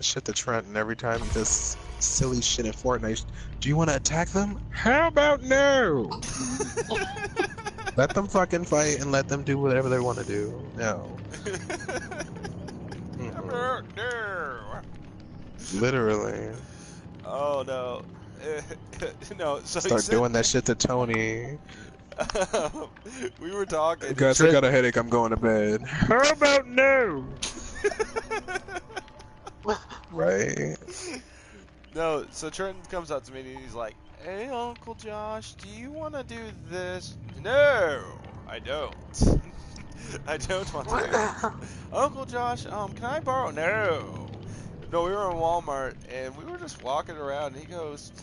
shit to Trent, and every time he does silly shit in Fortnite, do you want to attack them? How about no? Let them fucking fight and let them do whatever they want to do. No. Mm-mm. No. Literally. Oh no. No, so he Start said doing that shit to Tony. we were talking and Guys, I Trent got a headache. I'm going to bed. How about no? Right? No, so Trenton comes up to me and he's like, "Hey, Uncle Josh, do you want to do this?" No, I don't. I don't want to do this. Uncle Josh, can I borrow? No. No, we were in Walmart and we were just walking around. And he goes,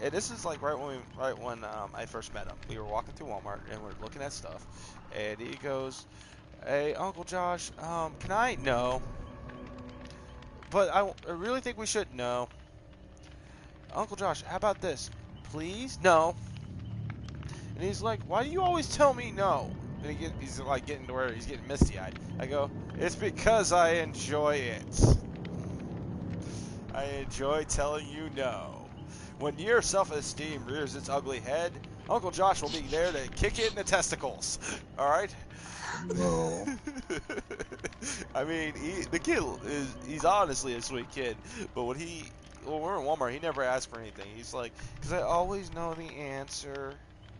and this is like right when I first met him. We were walking through Walmart and we're looking at stuff, and he goes, "Hey, Uncle Josh, can I?" No, but I really think we should. No. Uncle Josh, how about this? Please? No. And he's like, why do you always tell me no? And he's like getting to where he's getting misty-eyed. I go, it's because I enjoy it. I enjoy telling you no. When your self-esteem rears its ugly head, Uncle Josh will be there to kick it in the testicles. All right? No. I mean, the kid he's honestly a sweet kid, but when we're in Walmart, he never asks for anything. He's like, because I always know the answer.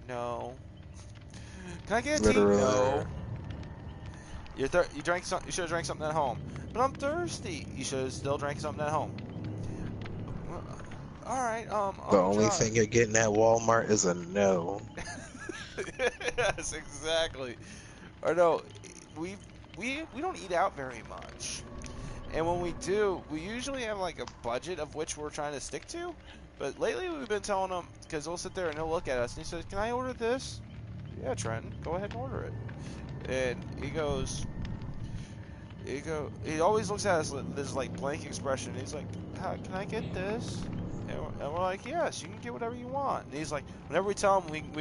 No. Can I get a tea? Literally. No. You drank some. You should have drank something at home. But I'm thirsty. You should have still drank something at home. All right, The Uncle only Josh. thing you're getting at Walmart is a no. Yes, exactly. Or no, we we don't eat out very much. And when we do, we usually have like a budget of which we're trying to stick to. But lately we've been telling him, because he'll sit there and he'll look at us and he says, "Can I order this?" Yeah, Trenton, go ahead and order it. And he always looks at us with this like blank expression. He's like, "Can I get this?" And we're like, "Yes, you can get whatever you want." And he's like, whenever we tell him he can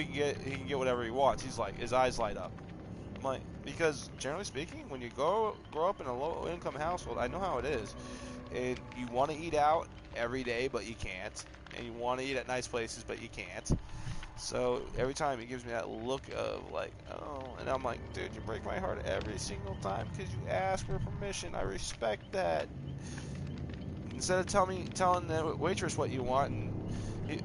get whatever he wants, he's like, his eyes light up. I'm like, because generally speaking, when you grow up in a low income household, I know how it is, and you want to eat out every day, but you can't, and you want to eat at nice places, but you can't. So every time he gives me that look of like, oh, and I'm like, dude, you break my heart every single time because you ask for permission. I respect that. Instead of telling the waitress what you want, and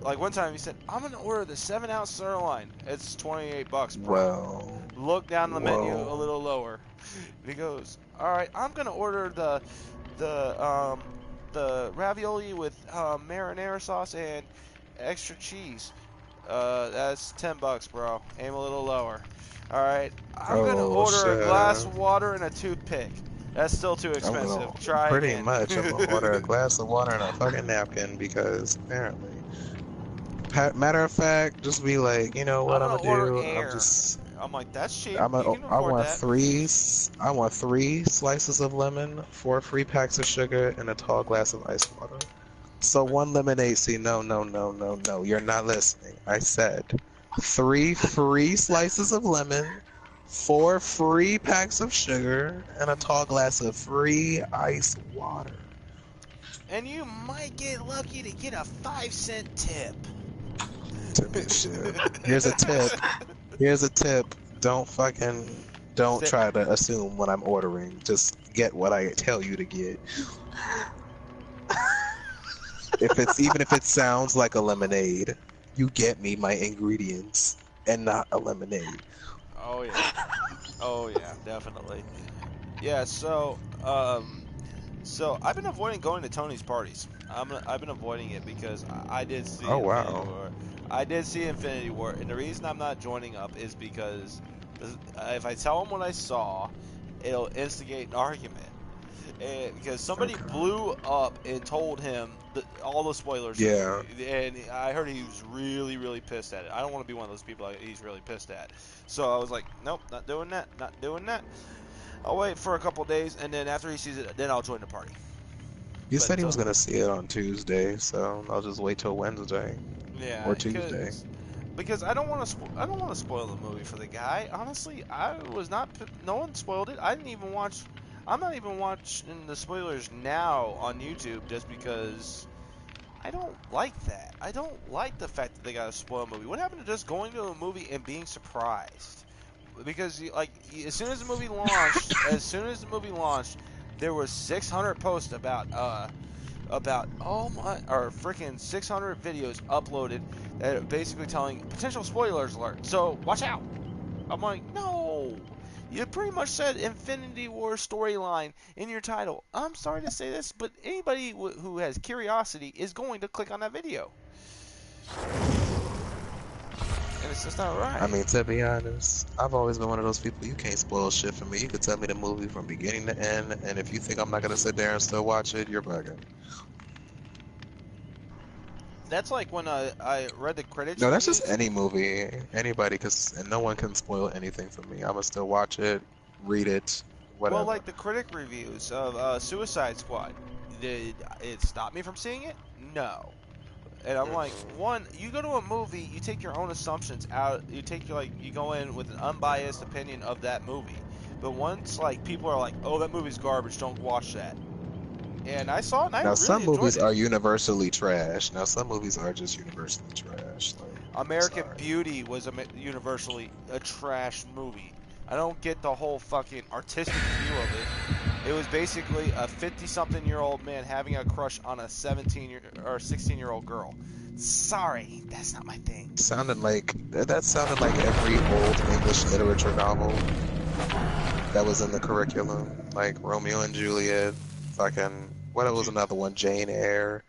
like one time he said, I'm gonna order the 7-ounce sirloin. It's $28, bro. Well, Look down the menu a whoa. little lower. And he goes, all right, I'm gonna order the the ravioli with marinara sauce and extra cheese. That's $10, bro. Aim a little lower. All right, I'm gonna Oh order a glass shit. of water and a toothpick. That's still too I'm expensive. gonna Try pretty again. much I'm gonna order a glass of water and a fucking napkin because apparently. Matter of fact, just be like, you know I'm what I'm gonna gonna order do? air. I'm like, that's cheap. You can I afford want that. I want 3 slices of lemon, 4 free packs of sugar, and a tall glass of ice water. So one lemonade. See, no, no, no, no, no. You're not listening. I said 3 free slices of lemon, 4 free packs of sugar, and a tall glass of free ice water. And you might get lucky to get a 5-cent tip. Tip of shit. Here's a tip. Here's a tip. Don't Sit. try to assume what I'm ordering. Just get what I tell you to get. Even if it sounds like a lemonade, you get me my ingredients and not a lemonade. Oh yeah. Oh yeah, definitely. Yeah. So I've been avoiding going to Tony's parties. I've been avoiding it because I did see Oh Infinity wow. War. I did see Infinity War, and the reason I'm not joining up is because if I tell him what I saw, it'll instigate an argument. And because somebody Okay. blew up and told him all the spoilers for the Yeah. movie, and I heard he was really, really pissed at it. I don't want to be one of those people that he's really pissed at. So I was like, nope, not doing that, not doing that. I'll wait for a couple days, and then after he sees it, then I'll join the party. He But said he was gonna see it on Tuesday, so I'll just wait till Wednesday yeah, or Tuesday. because I don't want to I don't want to spoil the movie for the guy. Honestly, I was not. No one spoiled it. I didn't even watch. I'm not even watching the spoilers now on YouTube just because I don't like that. I don't like the fact that they got to spoil a movie. What happened to just going to a movie and being surprised? Because as soon as the movie launched, there was 600 posts about oh my, or freaking 600 videos uploaded that are basically telling potential spoilers alert. So watch out. I'm like, no. You pretty much said Infinity War storyline in your title. I'm sorry to say this, but anybody who has curiosity is going to click on that video. And it's just not right. I mean, to be honest, I've always been one of those people, you can't spoil shit for me. You could tell me the movie from beginning to end, and if you think I'm not going to sit there and still watch it, you're bugging. That's like when I read the critics. No, that's reviews. just any movie, anybody, and no one can spoil anything for me. I'm going to still watch it, read it, whatever. Well, like the critic reviews of Suicide Squad, did it stop me from seeing it? No. And I'm like, one, you go to a movie, you take your own assumptions out, you go in with an unbiased opinion of that movie. But once, people are like, oh, that movie's garbage, don't watch that. And I saw it, and I really enjoyed it. Now, some movies are universally trash. Now, some movies are just universally trash. American Beauty was universally a trash movie. I don't get the whole fucking artistic view of it. It was basically a 50-something-year-old man having a crush on a 17 or 16-year-old girl. Sorry, that's not my thing. That sounded like every old English literature novel that was in the curriculum, like Romeo and Juliet, fucking what was another one, Jane Eyre,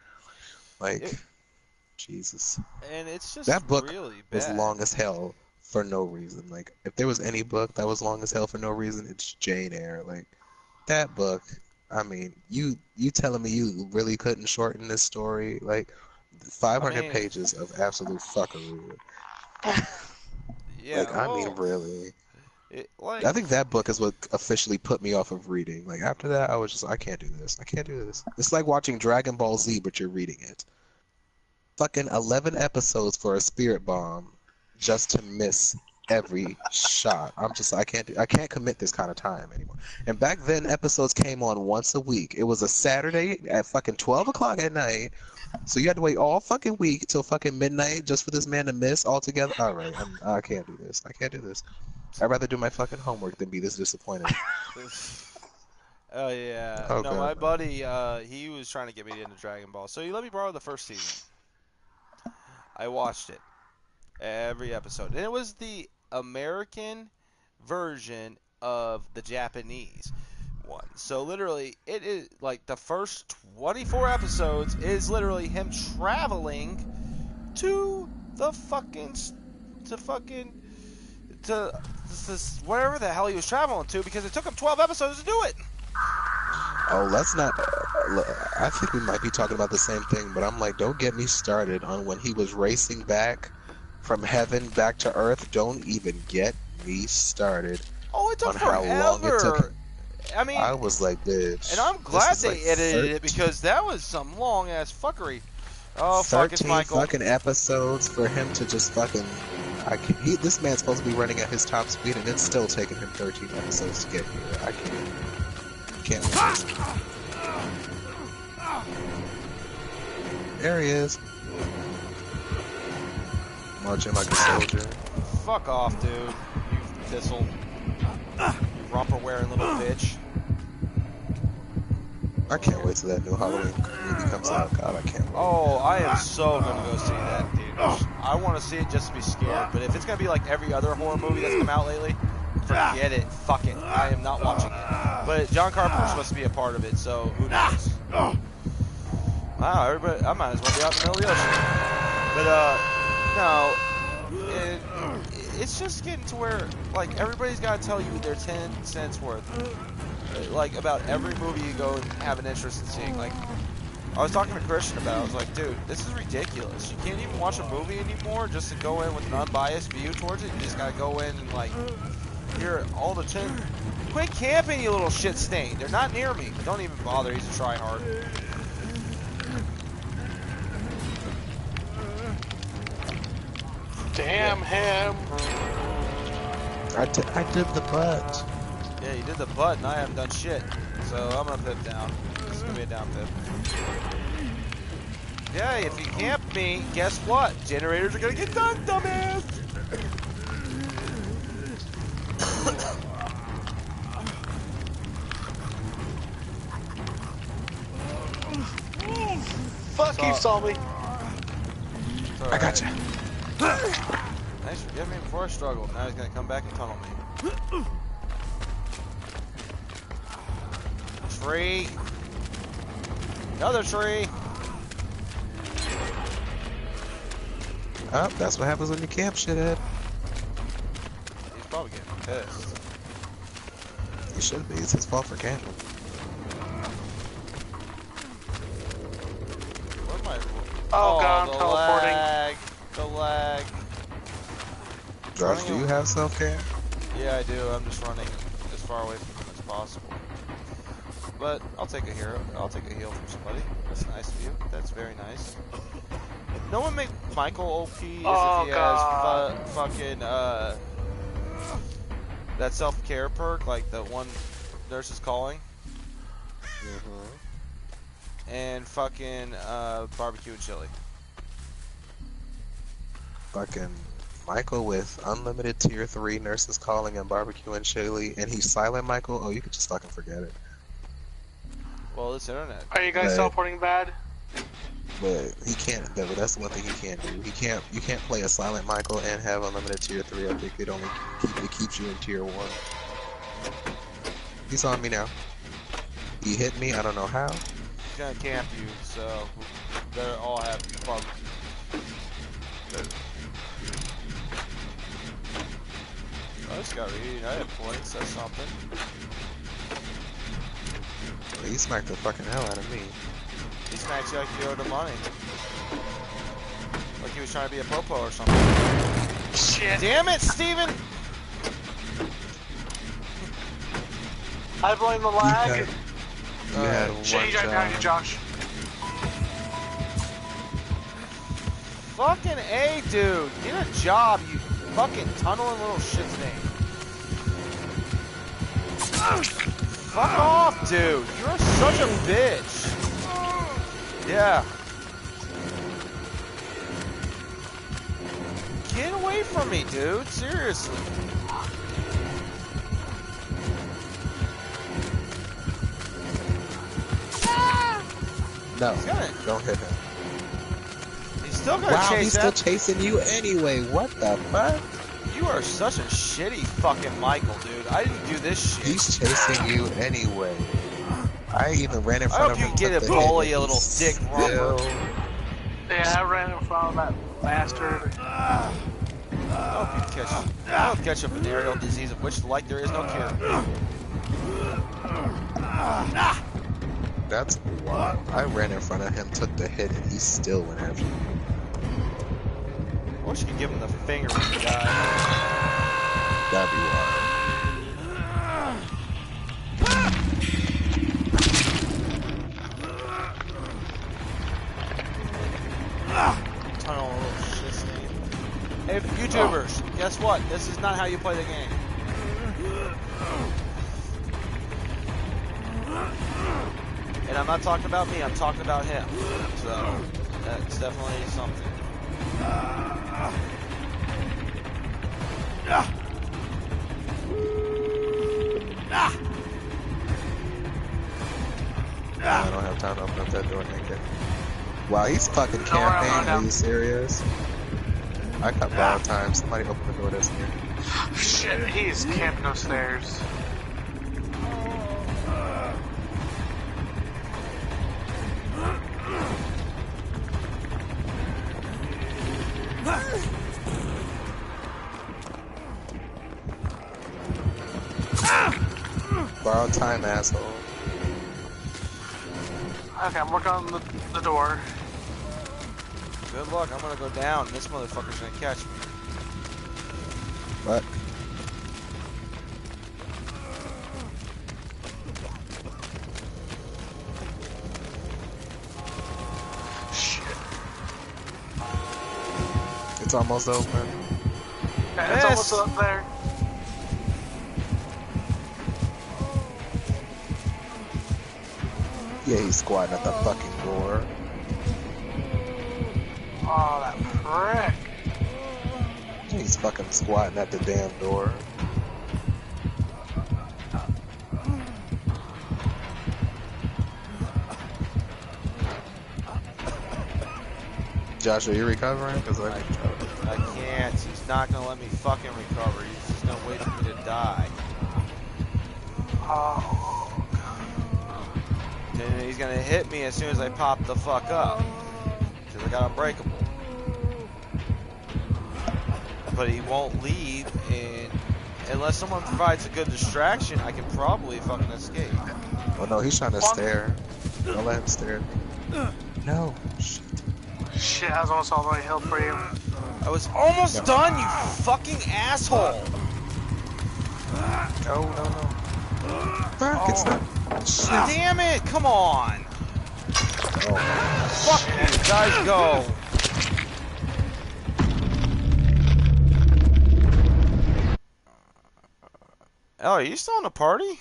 Jesus. And it's just that book really bad. Was long as hell for no reason. Like, if there was any book that was long as hell for no reason, it's Jane Eyre. Like, that book, I mean, you telling me you really couldn't shorten this story? Like, 500 pages of absolute fuckery. Yeah. I mean, really. I think that book is what officially put me off of reading. Like, after that, I was just, I can't do this. I can't do this. It's like watching Dragon Ball Z, but you're reading it. Fucking 11 episodes for a spirit bomb just to miss every shot. I can't commit this kind of time anymore. And back then, episodes came on once a week. It was a Saturday at fucking 12 o'clock at night. So you had to wait all fucking week till fucking midnight just for this man to miss altogether? Alright, I can't do this. I can't do this. I'd rather do my fucking homework than be this disappointed. Oh, yeah. Oh, no, God. my buddy, he was trying to get me into Dragon Ball. So he let me borrow the first season. I watched it. Every episode. And it was the American version of the Japanese one. So literally, it is like the first 24 episodes is literally him traveling to the fucking to wherever the hell he was traveling to, because it took him 12 episodes to do it. Oh, let's not. I think we might be talking about the same thing, but I'm like, don't get me started on when he was racing back from heaven back to earth. Don't even get me started. Oh, it took on how long it took. I mean, I was like, bitch. And I'm glad they edited it, because that was some long ass fuckery. Oh, fuck it, Michael. 13 fucking episodes for him to just fucking. This man's supposed to be running at his top speed, and it's still taking him 13 episodes to get here. I can't. There he is. Marching like a soldier. Fuck off, dude. You thistle. You romper wearing little bitch. I can't wait till that new Halloween movie comes out. God, I can't wait. Oh, I am so gonna go see that, dude. I want to see it just to be scared. But if it's gonna be like every other horror movie that's come out lately, forget it. Fuck it. I am not watching it. But John Carpenter's supposed to be a part of it, so who knows? Wow, everybody, I might as well be out in the middle of the ocean. But no, it's just getting to where everybody's got to tell you their 10 cents worth. About every movie you go and have an interest in seeing. I was talking to Christian about it. I was like, dude, this is ridiculous. You can't even watch a movie anymore just to go in with an unbiased view towards it. You just gotta go in and hear all the 10. Quit camping, you little shit stain. They're not near me. Don't even bother. He's a tryhard. Damn him. I did the butt. Yeah, you did the butt, and I haven't done shit. So I'm gonna pip down. This is gonna be a down pip. Yeah, if you camp me, guess what? Generators are gonna get done, dumbass! Fuck, you saw me. I got you. Thanks for giving me before I struggled. Now he's gonna come back and tunnel me. Tree. Another tree. Oh, that's what happens when you camp, shithead. He's probably getting pissed. He should be. It's his fault for camping. Where's my... Oh, God, I'm the teleporting. lag. The lag. Josh, do you have self-care? Yeah, I do. I'm just running as far away from him as possible. But I'll take a hero. I'll take a heal from somebody. That's nice of you. That's very nice. No one make Michael OP as if he has fucking that self-care perk, like the one nurse is calling, and fucking barbecue and chili. Fucking Michael with unlimited tier 3 nurses calling and barbecue and chili, and he's silent Michael. Oh, you could just fucking forget it. Well, it's internet. Are you guys Right. teleporting bad? But he can't. That's the one thing he can't do. He can't. You can't play a silent Michael and have unlimited tier 3. I think it only keeps you in tier 1. He's on me now. He hit me. I don't know how. He's gonna camp you, so they're all have barbecue. I just got reunited points. That's something. He smacked the fucking hell out of me. He smacked you like you owed him money. Like he was trying to be a popo or something. Shit. Damn it, Steven! I blame the lag. You had Shit, one you got down, job. Josh. Fucking A, dude. Get a job, you fucking tunneling little shit thing. Fuck off, dude. You're such a bitch. Yeah. Get away from me, dude. Seriously. No, He's gonna- don't hit him. He's still gonna Wow, chase he's still that. chasing you anyway. What the fuck? You are such a shitty fucking Michael, dude. I didn't do this shit. He's chasing you anyway. I even ran in I front hope of you him. get took a the hit, bully, and a little he's dick romper. still- Yeah, I ran in front of that bastard. I hope you catch a venereal disease of which, like, there is no cure. That's why I ran in front of him, took the hit, and he still went after me. I wish you could give him the finger when you die. That'd be wild. Tunnel little shit stain. Hey, YouTubers, guess what? This is not how you play the game. And I'm not talking about me, I'm talking about him. So, that's definitely something. I don't have time to open up that door naked. Wow, he's fucking Don't worry, I'm going camping. Are down. you serious? I got borrowed time. Somebody open the door that's here. Shit, he's camping upstairs. Borrowed time, asshole. Okay, I'm working on the door. Good luck, I'm gonna go down. This motherfucker's gonna catch me. What? Shit. It's almost open. Yeah, it's Yes. almost up there. Yeah, he's squatting at the fucking door. Oh, that prick. Yeah, he's fucking squatting at the damn door. Josh, are you recovering? Cause I can't. He's not gonna let me fucking recover. He's just gonna wait for me to die. Oh. And he's gonna hit me as soon as I pop the fuck up. Because I got Unbreakable. But he won't leave, and unless someone provides a good distraction, I can probably fucking escape. Oh no, he's trying to stare. Don't let him stare at me. No. Shit. Shit, I was almost all the way healed for you. I was almost done, you fucking asshole! No. Fuck, it's not. Shit. Damn it! Come on! Oh. Fuck you, guys, go! Oh, are you still in the party?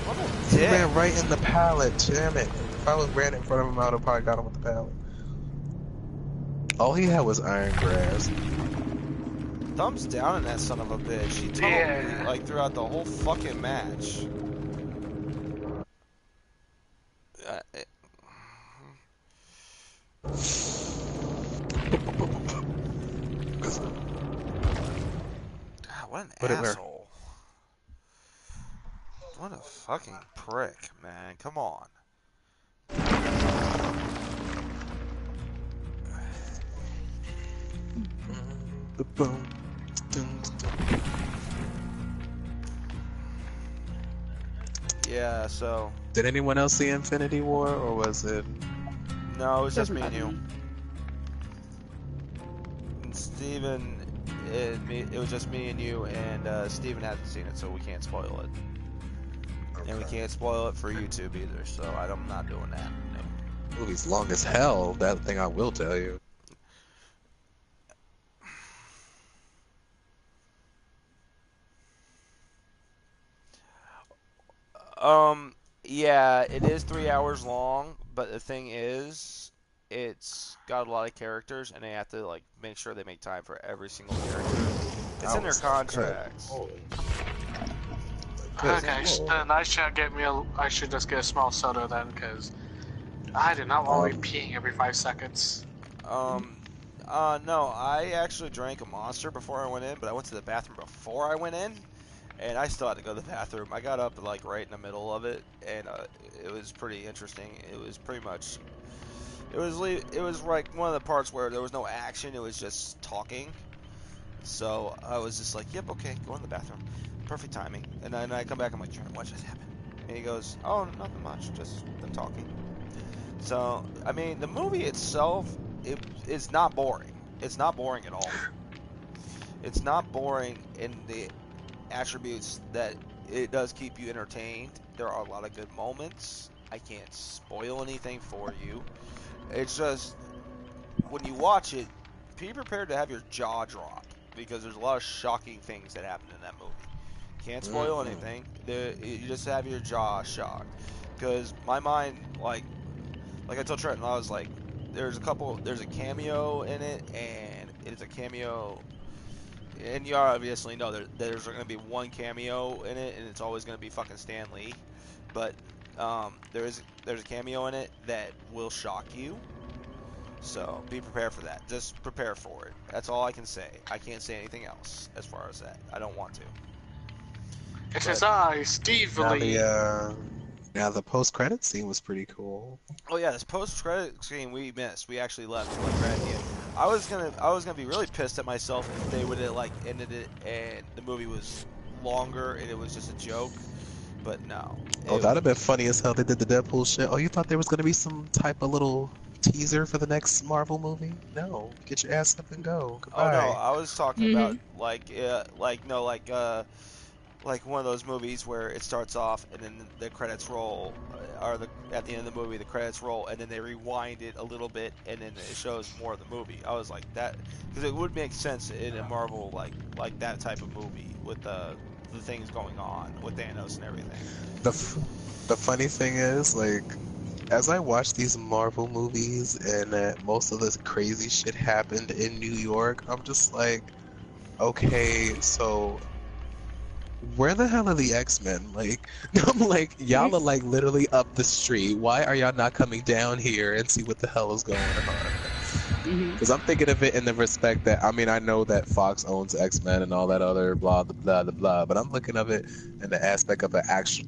What a He dick. ran right in the pallet, damn it. If I was ran in front of him, I would have probably got him with the pallet. All he had was iron grass. Thumbs down in that son of a bitch. He tunneled me, like, throughout the whole fucking match. God, what an asshole. What a fucking prick, man. Come on. Yeah, so... Did anyone else see Infinity War, or was it... No, it was just me and you. And Steven, it was just me and you, and Steven hasn't seen it, so we can't spoil it. Okay. And we can't spoil it for YouTube either, so I'm not doing that. No. Movie's long as hell, that thing I will tell you. Yeah, it is 3 hours long, but the thing is, it's got a lot of characters, and they have to, like, make sure they make time for every single character. It's in their contracts. Okay, I should just get a small soda then, because I do not want to be peeing every 5 seconds. No, I actually drank a Monster before I went in, but I went to the bathroom before I went in, and I still had to go to the bathroom. I got up, like, right in the middle of it, and it was pretty interesting. It was pretty much... It was like one of the parts where there was no action, it was just talking. So I was just like, yep, okay, go in the bathroom. Perfect timing. And then I come back, I'm like, Jordan, what just happened? And he goes, oh, nothing much, just them talking. So, I mean, the movie itself, it's not boring. It's not boring at all. It's not boring in the attributes that it does keep you entertained. There are a lot of good moments. I can't spoil anything for you. It's just, when you watch it, be prepared to have your jaw drop, because there's a lot of shocking things that happen in that movie. Can't spoil anything. You just have your jaw shocked. Because my mind, like I told Trenton, I was like, there's a cameo in it, and it's a cameo, and you obviously know there's going to be one cameo in it, and it's always going to be fucking Stan Lee. But there's a cameo in it that will shock you. So be prepared for that. Just prepare for it. That's all I can say. I can't say anything else as far as that. I don't want to. It is I, Steve Lee. Now the post-credit scene was pretty cool. Oh yeah, this post-credit scene we missed. We actually left like right at the end. I was gonna be really pissed at myself if they would have like ended it and the movie was longer and it was just a joke. But no. Oh, that'd have been funny as hell. They did the Deadpool shit. Oh, you thought there was gonna be some type of little teaser for the next Marvel movie? No, get your ass up and go. Goodbye. Oh no, I was talking about like one of those movies where it starts off and then the credits roll, or at the end of the movie the credits roll and then they rewind it a little bit and then it shows more of the movie. I was like that because it would make sense in a Marvel like that type of movie with the things going on with Thanos and everything. The funny thing is, like, as I watch these Marvel movies and most of this crazy shit happened in New York, I'm just like, okay, so where the hell are the X-Men? Like, I'm like, y'all are like literally up the street. Why are y'all not coming down here and see what the hell is going on? Because I'm thinking of it in the respect that, I mean, I know that Fox owns X-Men and all that other blah, blah, blah, blah, but I'm looking of it in the aspect of the actual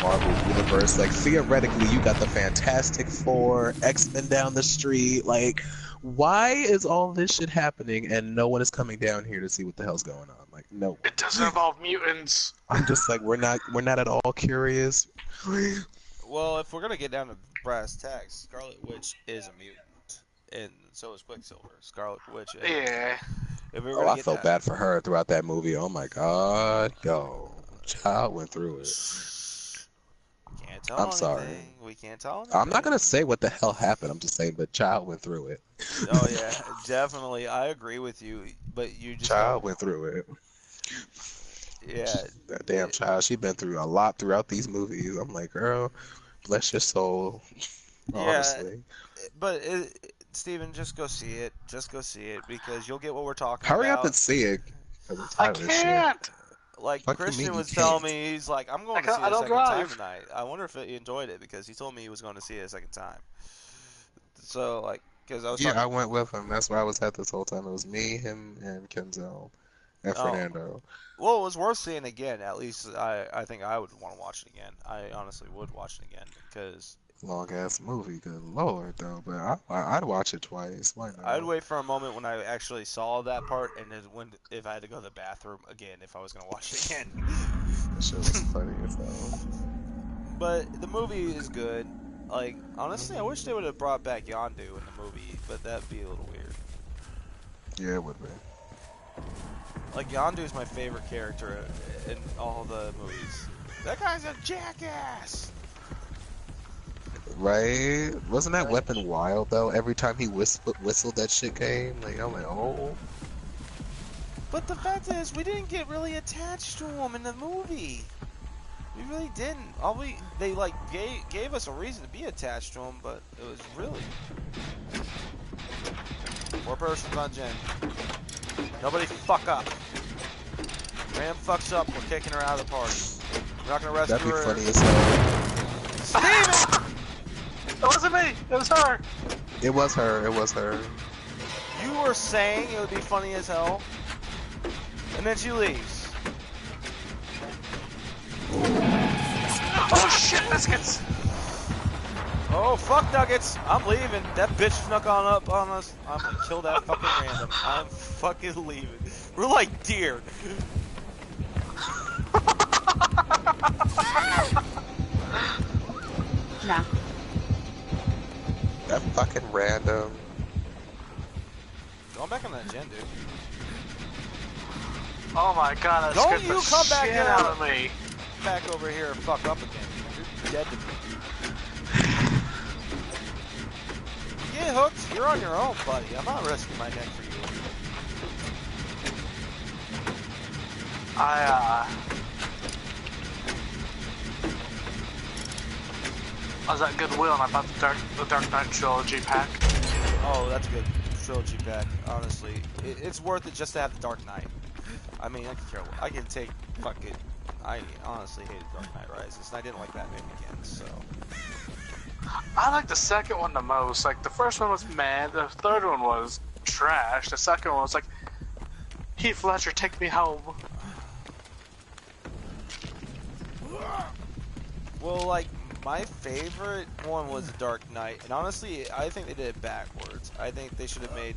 Marvel universe. Like, theoretically, you got the Fantastic Four, X-Men down the street. Like, why is all this shit happening and no one is coming down here to see what the hell's going on? Like, no. It doesn't involve mutants. I'm just like, we're not at all curious. Well, if we're gonna get down to brass tacks, Scarlet Witch is a mutant, and so is Quicksilver. Scarlet Witch. Yeah. If we were Oh, gonna I get felt bad for her throughout that movie. Oh my god, yo, child went through it. Can't tell I'm anything. sorry. We can't tell anything. I'm not gonna say what the hell happened. I'm just saying the child went through it. Oh yeah, definitely. I agree with you, but you just Child went through it. Yeah. That damn child, she been through a lot throughout these movies. I'm like, girl, bless your soul. Honestly. But Steven, just go see it. Just go see it because you'll get what we're talking Hurry about. up and see it. I can't. Like Fuck you Christian mean you was telling can't? me, he's like, I'm going to see it I a don't second time drive. tonight. I wonder if he enjoyed it because he told me he was going to see it a second time. So like, because I was Yeah, talking. I went with him. That's where I was at this whole time. It was me, him, and Kenzel, and Fernando. Well, it was worth seeing again. At least I think I would want to watch it again. I honestly would watch it again because Long ass movie, good lord, though. But I'd watch it twice. Why not? I'd wait for a moment when I actually saw that part, and then if I had to go to the bathroom again, if I was gonna watch it again. That shit was funny as hell. But the movie is good. Like honestly, I wish they would have brought back Yondu in the movie, but that'd be a little weird. Yeah, it would be. Like Yondu is my favorite character in all the movies. That guy's a jackass. Right? Wasn't that weapon wild though? Every time he whistled, that shit came. Like I'm like, oh. But the fact is, we didn't get really attached to him in the movie. We really didn't. They like gave us a reason to be attached to him, but it was really 4 persons on Jen. Nobody fuck up. Ram fucks up, we're kicking her out of the party. We're not gonna rescue That'd be her. funny as hell. Steven! It wasn't me. It was her. It was her. It was her. You were saying it would be funny as hell, and then she leaves. Oh shit, biscuits. Oh fuck Nuggets! I'm leaving. That bitch snuck on up on us. I'm gonna kill that fucking random. I'm fucking leaving. We're like deer. No. That fucking random. Going back on that gen, dude. Oh my god, that Don't scared you the come back shit down. out of me. Back over here and fuck up again. You're dead to me. Get hooked. You're on your own, buddy. I'm not risking my neck for you. I was at Goodwill and I bought the Dark Knight trilogy pack. Oh, that's a good trilogy pack. Honestly, it's worth it just to have the Dark Knight. I mean, I can care. I can take fucking. I honestly hated Dark Knight Rises, and I didn't like Batman Begins. So I like the second one the most. Like the first one was mad. The third one was trash. The second one was like, Heath Ledger, take me home. well, like my favorite one was the Dark Knight, and honestly, I think they did it backwards. I think they should have made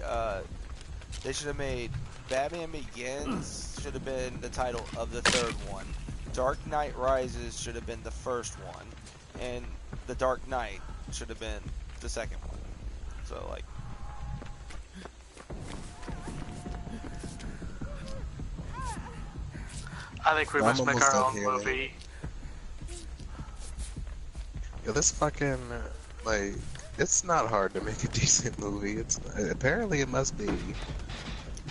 Batman Begins should have been the title of the third one. Dark Knight Rises should have been the first one, and The Dark Knight should have been the second one. So like, I think we I'm must make almost our done own here, movie. Yo, this fucking like, it's not hard to make a decent movie. It's apparently it must be.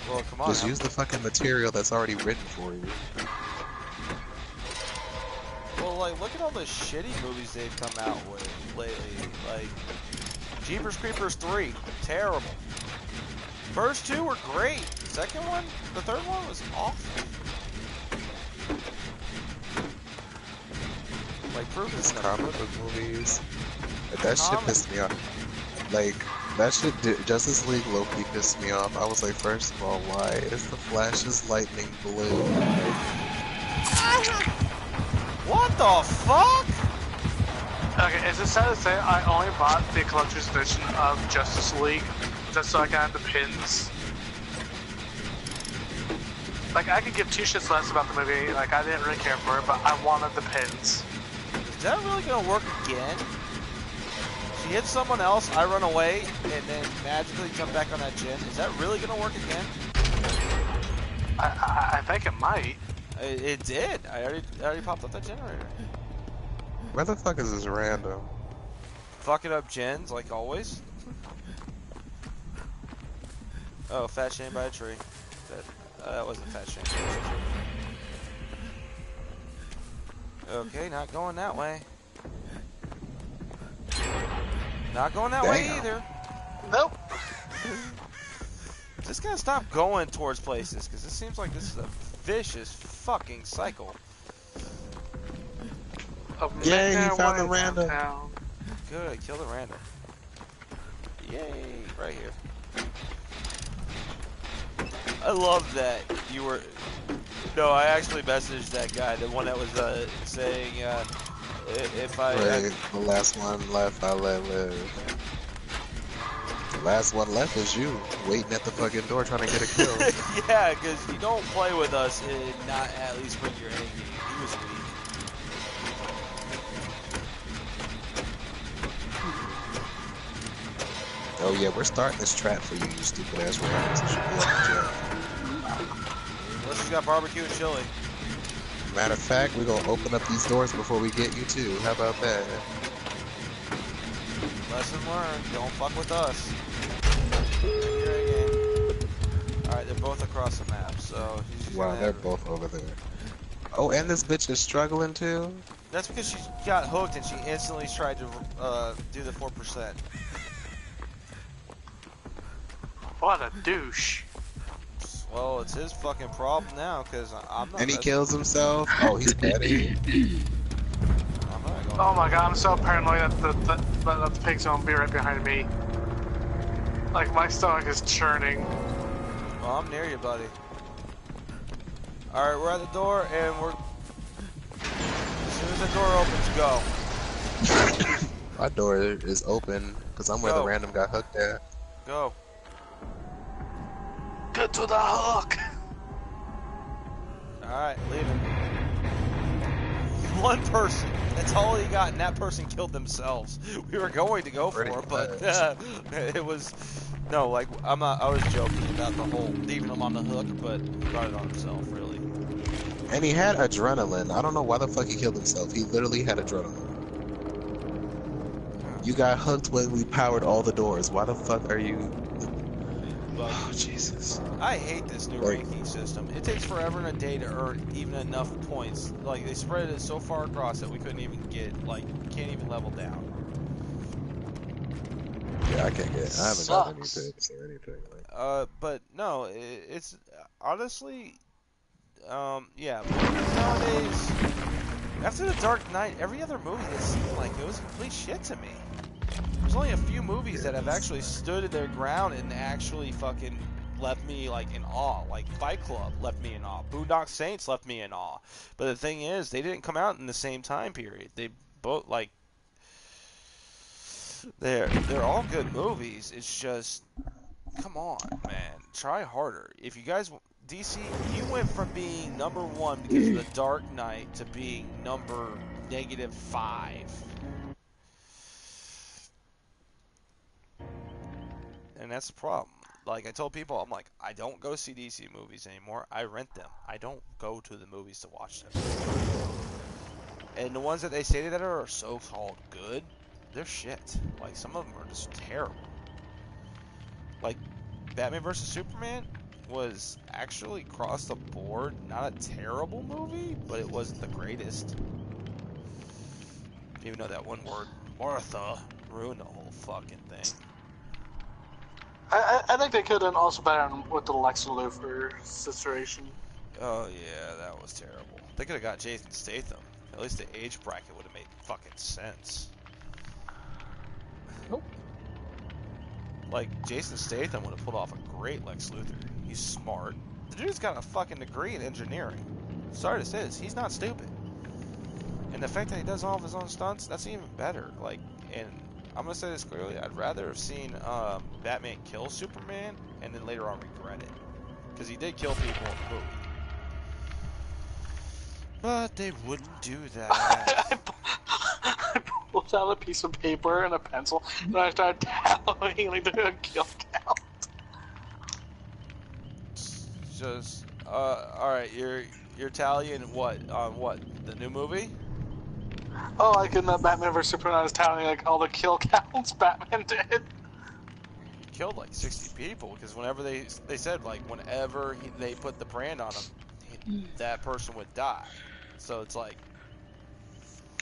well, come on. Just use the fucking material that's already written for you. like, look at all the shitty movies they've come out with lately. Like, Jeepers Creepers 3, terrible. First two were great. Second one, the third one was awful. Like, proof is in the Comic book movies. That shit pissed me off. Like, that shit Justice League low-key pissed me off. I was like, first of all, why is the Flash's lightning blue? What the fuck? Okay, is it sad to say I only bought the collector's edition of Justice League just so I can have the pins? Like, I could give two shits less about the movie, like, I didn't really care for it, but I wanted the pins. Is that really gonna work again? She hits someone else, I run away, and then magically jump back on that gen. Is that really gonna work again? I think it might. It did. I already popped up that generator. Where the fuck is this random? Fucking up gens, like always. Oh, fat shame by a tree. That wasn't fat shame. Okay, not going that way. Not going that way either. Nope. Just gotta stop going towards places, because it seems like this is a vicious fucking cycle. Yay, he found the random. Good, kill the random. Yay, right here. I love that you were... No, I actually messaged that guy, the one that was saying, if I... Right, the last one left, I let live. The last one left is you, waiting at the fucking door trying to get a kill. Yeah, because you don't play with us and not at least bring your A game. He was weak. Oh yeah, we're starting this trap for you, you stupid ass rats. It should be up in jail. Unless you got barbecue and chili. Matter of fact, we're gonna open up these doors before we get you too. How about that? Lesson learned. Don't fuck with us. Alright, they're both across the map, so... Wow, they're both over there. Oh, and this bitch is struggling too? That's because she got hooked and she instantly tried to do the 4%. What a douche. Well, it's his fucking problem now, because I'm not... And he kills himself? Oh, he's petty. Oh my god, I'm so paranoid that the pig's gonna be right behind me. Like, my stomach is churning. Well, I'm near you, buddy. Alright, we're at the door, and we're... As soon as the door opens, go. My door is open, because I'm where the random got hooked at. Go. Get to the hook! Alright, leave him. One person. That's all he got, and that person killed themselves. We were going to go for it, but it was... No, like, I was joking about the whole leaving him on the hook, but he got it on himself, really. And he had adrenaline. I don't know why the fuck he killed himself. He literally had adrenaline. You got hooked when we powered all the doors. Why the fuck are you... Oh, Jesus. I hate this new ranking system. It takes forever and a day to earn even enough points. Like, they spread it so far across that we couldn't even get, like, can't even level down. Yeah, I can't get... I haven't got any tips or anything. Like. But, no, it's... Honestly... yeah, nowadays... After The Dark Knight, every other movie that seemed like it was complete shit to me. There's only a few movies that have actually stood their ground and actually fucking left me, like, in awe. Like, Fight Club left me in awe. Boondock Saints left me in awe. But the thing is, they didn't come out in the same time period. They both, like... They're all good movies. It's just... Come on, man. Try harder. If you guys... DC, you went from being #1 because of The Dark Knight to being number -5. And that's the problem. Like, I told people, I'm like, I don't go see DC movies anymore. I rent them. I don't go to the movies to watch them. And the ones that they say that are so-called good, they're shit. Like, some of them are just terrible. Like, Batman vs. Superman was actually across the board not a terrible movie, but it wasn't the greatest. Even though that one word, Martha, ruined the whole fucking thing. I think they could have also better with the Lex Luthor situation. Oh yeah, that was terrible. They could have got Jason Statham. At least the age bracket would have made fucking sense. Nope. Like, Jason Statham would have pulled off a great Lex Luthor. He's smart. The dude's got a fucking degree in engineering. Sorry to say this, he's not stupid. And the fact that he does all of his own stunts, that's even better. Like, and I'm gonna say this clearly, I'd rather have seen Batman kill Superman and then later on regret it. Because he did kill people in the movie. But they wouldn't do that. I pulled out a piece of paper and a pencil, and I started tallying like doing a kill count. Just, alright, you're tallying what? On what? The new movie? Oh, like in the Batman vs Superman, I was tallying like all the kill counts Batman did. He killed like 60 people, because whenever they said, like, whenever they put the brand on him, that person would die. So it's like...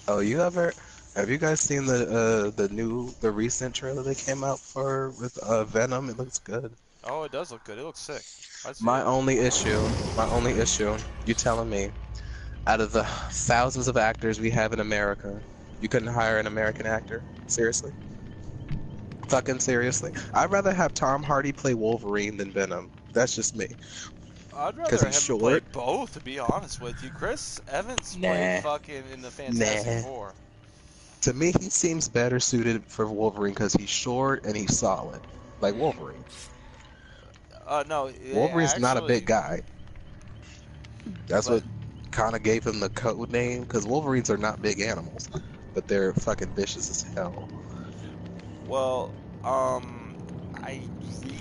Oh, have you guys seen the recent trailer that came out for with Venom? It looks good. Oh, it does look good. It looks sick. My only issue, you telling me, out of the thousands of actors we have in America, you couldn't hire an American actor? Seriously? Fucking seriously? I'd rather have Tom Hardy play Wolverine than Venom. That's just me. I'd rather have he's him play short. both, to be honest with you. Chris Evans Nah. played fucking in the Fantastic Four. To me, he seems better suited for Wolverine because he's short and he's solid. Like Wolverine. No. Wolverine's actually, not a big guy. That's what kind of gave him the code name, because Wolverines are not big animals, but they're fucking vicious as hell. Well, I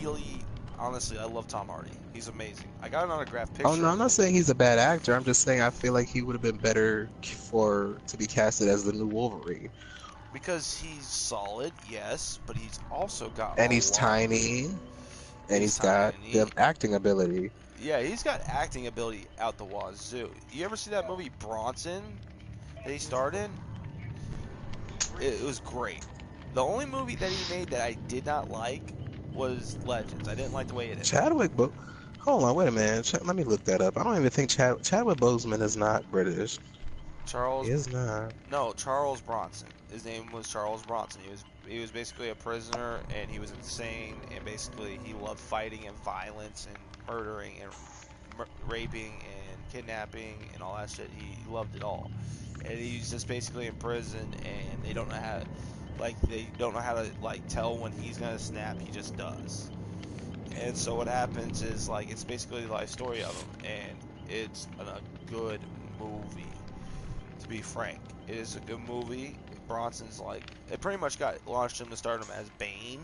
really, honestly, I love Tom Hardy. He's amazing. I got an autographed picture. Oh no, I'm not saying he's a bad actor. I'm just saying I feel like he would have been better to be casted as the new Wolverine. Because he's solid, yes, but he's also got And he's tiny, and he's got the acting ability. Yeah, he's got acting ability out the wazoo. You ever see that movie Bronson that he starred in? It was great. The only movie that he made that I did not like was Legends. I didn't like the way it ended. Hold on, wait a minute. Let me look that up. I don't even think Chadwick Boseman is not British. Charles? He is not. No, Charles Bronson. His name was Charles Bronson. He was basically a prisoner, and he was insane, and basically he loved fighting and violence and murdering and raping and kidnapping and all that shit. He loved it all, and he's just basically in prison, and they don't know how to tell when he's gonna snap. He just does. And so what happens is, like, it's basically the life story of him, and it's a good movie. To be frank, it is a good movie. Bronson's it pretty much got launched him to stardom as Bane,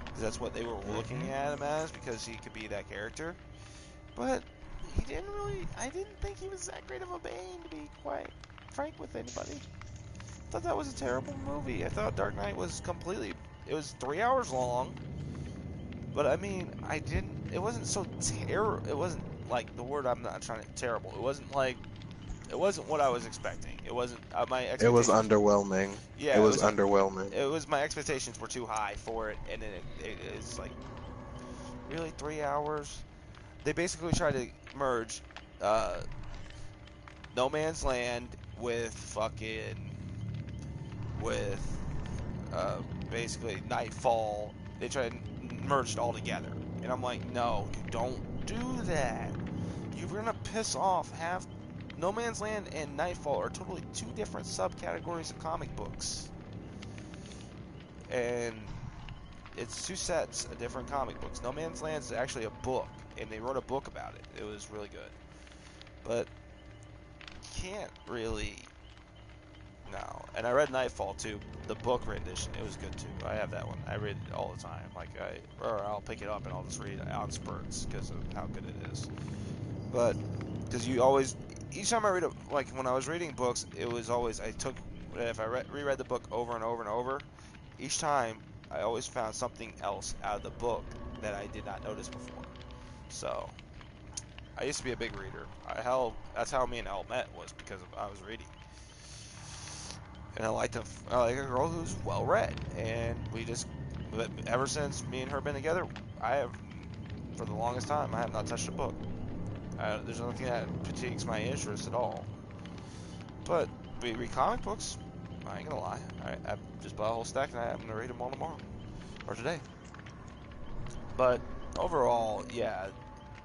because that's what they were looking at him as, because he could be that character. But I didn't think he was that great of a Bane, to be quite frank with anybody. I thought that was a terrible movie. I thought Dark Knight was it was 3 hours long, but I mean, it wasn't so terrible. It wasn't like the word I'm not trying to, terrible. It wasn't what I was expecting. It wasn't my expectations. It was underwhelming. Yeah, it was underwhelming. It was, my expectations were too high for it, and then it's like, really 3 hours? They basically tried to merge No Man's Land with basically Nightfall. They tried to merge it all together, and I'm like, no, you don't do that. You're gonna piss off half. No Man's Land and Nightfall are totally two different subcategories of comic books, and it's two sets of different comic books. No Man's Land is actually a book, and they wrote a book about it. It was really good, but you can't really. No, and I read Nightfall too, the book rendition. It was good too. I have that one. I read it all the time. Or I'll pick it up and I'll just read it on spurts because of how good it is. But because each time I read it, like when I was reading books, it was always if I reread the book over and over and over, each time I always found something else out of the book that I did not notice before. So I used to be a big reader. That's how me and Elle met, was because I was reading. and I like a girl who's well read. And ever since me and her been together, I have, for the longest time, I have not touched a book. There's nothing that fatigues my interest at all. But we read comic books. I ain't gonna lie. I just bought a whole stack and I'm gonna read them all tomorrow or today. But overall, yeah,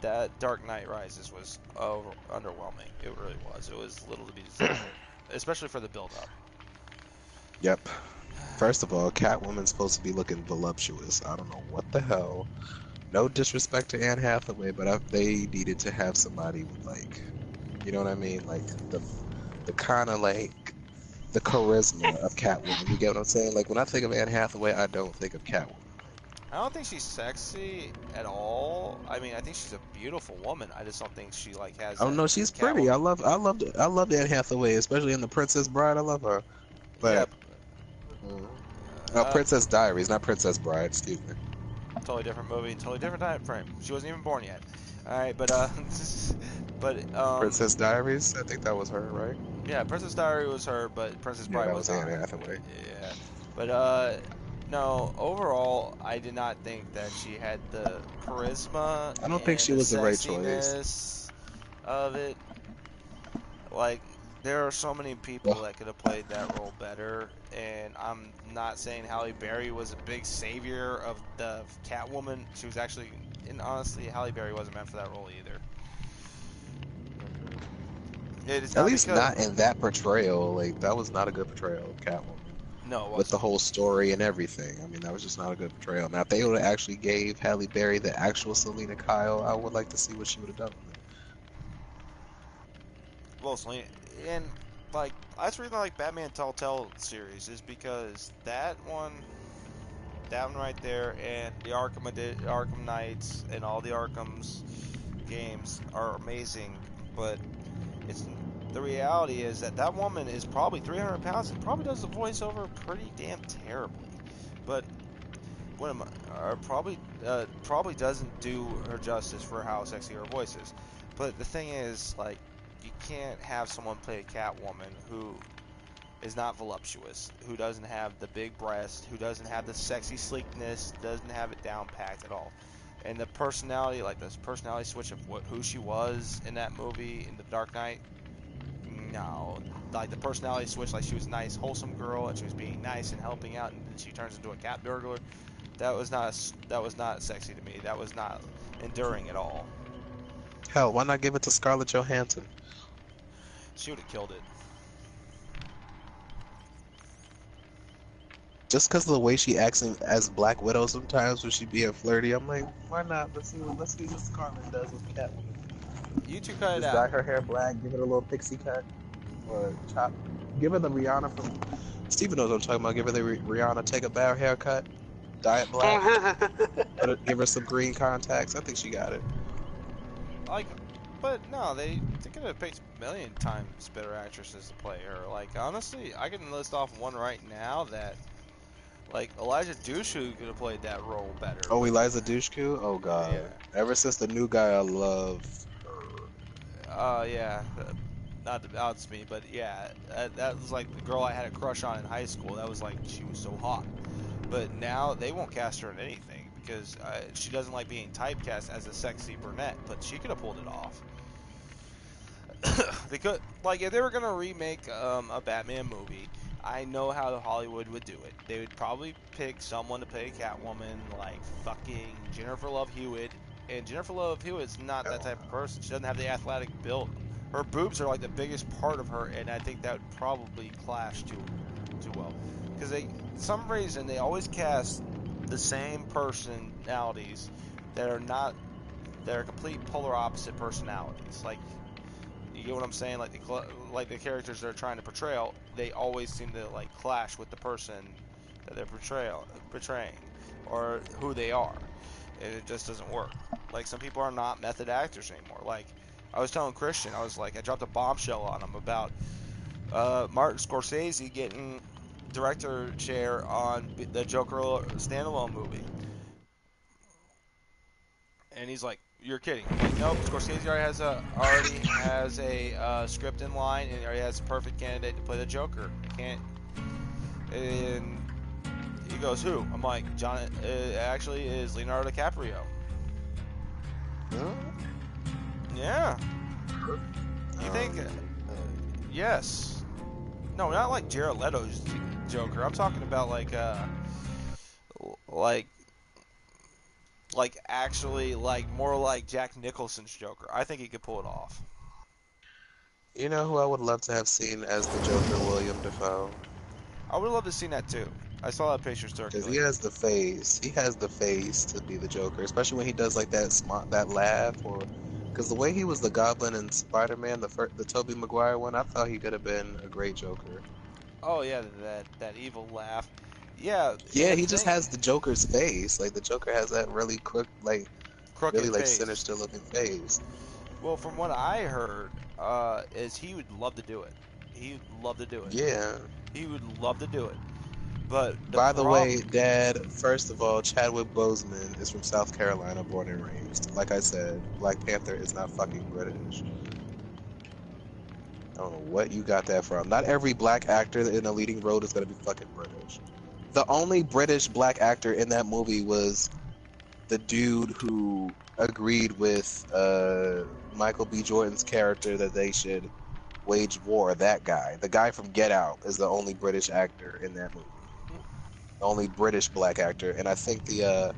that Dark Knight Rises was underwhelming. It really was. It was little to be desired, especially for the build-up. Yep. First of all, Catwoman's supposed to be looking voluptuous. I don't know what the hell. No disrespect to Anne Hathaway, but they needed to have somebody with, like, you know what I mean? Like, the kind of, like, the charisma of Catwoman. You get what I'm saying? Like, when I think of Anne Hathaway, I don't think of Catwoman. I don't think she's sexy at all. I mean, I think she's a beautiful woman. I just don't think she, like, has Oh no, she's pretty. I loved Anne Hathaway, especially in The Princess Bride. I love her. But Princess Diaries, not Princess Bride. Excuse me. Totally different movie, totally different time frame. She wasn't even born yet. All right, but Princess Diaries. I think that was her, right? Yeah, Princess Diary was her, but Princess Bride that was not. Anne Hathaway. Yeah, but no. Overall, I did not think that she had the charisma. I don't think she was the right choice of it. Like, there are so many people that could have played that role better, and I'm not saying Halle Berry was a big savior of the Catwoman. She was actually, and honestly, Halle Berry wasn't meant for that role either. At least not in that portrayal. Like, that was not a good portrayal of Catwoman. No, it wasn't. With the whole story and everything. I mean, that was just not a good portrayal. Now, if they would have actually gave Halle Berry the actual Selena Kyle, I would like to see what she would have done with it. Well, Selena, and, like, that's the reason I like Batman Telltale series, is because that one right there, and the Arkham Knights and all the Arkham's games are amazing, but the reality is that woman is probably 300 pounds and probably does the voiceover pretty damn terribly. But probably doesn't do her justice for how sexy her voice is. But the thing is, like, you can't have someone play a Catwoman who is not voluptuous, who doesn't have the big breast, who doesn't have the sexy sleekness, doesn't have it down packed at all. And the personality, like this personality switch of who she was in that movie, in The Dark Knight, no. Like, the personality switch, like she was a nice, wholesome girl, and she was being nice and helping out, and then she turns into a cat burglar. That was not sexy to me. That was not enduring at all. Hell, why not give it to Scarlett Johansson? She would have killed it. Just because of the way she acts as Black Widow sometimes when she being flirty, I'm like, why not? Let's see what Scarlett does with Catwoman. You two cut it out. Just dye her hair black, give it a little pixie cut, or chop. Give her the Rihanna from. Steven knows what I'm talking about. Give her the Rihanna take a bow haircut, dye it black, give her some green contacts. I think she got it. Like, but no, they could have picked a million times better actresses to play her. Like, honestly, I can list off one right now that. Like, Elijah Dushku could have played that role better. Oh, Eliza Dushku? Oh, God. Yeah. Ever since the new guy, I love her. Yeah. Not to outs me, but yeah. That was like the girl I had a crush on in high school. That was like, she was so hot. But now, they won't cast her in anything because she doesn't like being typecast as a sexy brunette, but she could have pulled it off. They could, like, if they were going to remake a Batman movie, I know how Hollywood would do it. They would probably pick someone to play Catwoman, like fucking Jennifer Love Hewitt. And Jennifer Love Hewitt's not that type of person. She doesn't have the athletic build. Her boobs are like the biggest part of her, and I think that would probably clash too well. Because some reason they always cast the same personalities that are complete polar opposite personalities. Like, you get what I'm saying? Like the characters they're trying to portray, they always seem to like clash with the person that they're portraying, or who they are. And it just doesn't work. Like, some people are not method actors anymore. Like, I was telling Christian, I dropped a bombshell on him about Martin Scorsese getting director chair on the Joker standalone movie, and he's like, "You're kidding." I'm like, nope, Scorsese already has a script in line, and he already has a perfect candidate to play the Joker. And he goes, who? I'm like, John, actually is Leonardo DiCaprio. Huh? Yeah. You think? Yes. No, not like Jared Leto's Joker. I'm talking about like actually like more like Jack Nicholson's Joker. I think he could pull it off. You know who I would love to have seen as the Joker? William Dafoe. I would love to see that too. I saw that picture Because he circulate. has the face. He has the face to be the Joker, especially when he does like that that laugh, or because the way he was the Goblin in Spider-Man, the Tobey Maguire one, I thought he could have been a great Joker. Oh yeah, that evil laugh. Yeah, Yeah, and he the just thing, has the Joker's face. Like the Joker has that really quick, like really crooked like face. sinister looking face. Well, from what I heard, is he would love to do it. He would love to do it. Yeah. He would love to do it. But the By the way, problem, Dad, first of all, Chadwick Boseman is from South Carolina, born and raised. Like I said, Black Panther is not fucking British. I don't know what you got that from. Not every black actor in a leading role is gonna be fucking British. The only British black actor in that movie was the dude who agreed with Michael B. Jordan's character that they should wage war. That guy, the guy from Get Out, is the only British actor in that movie. The only British black actor, and I think the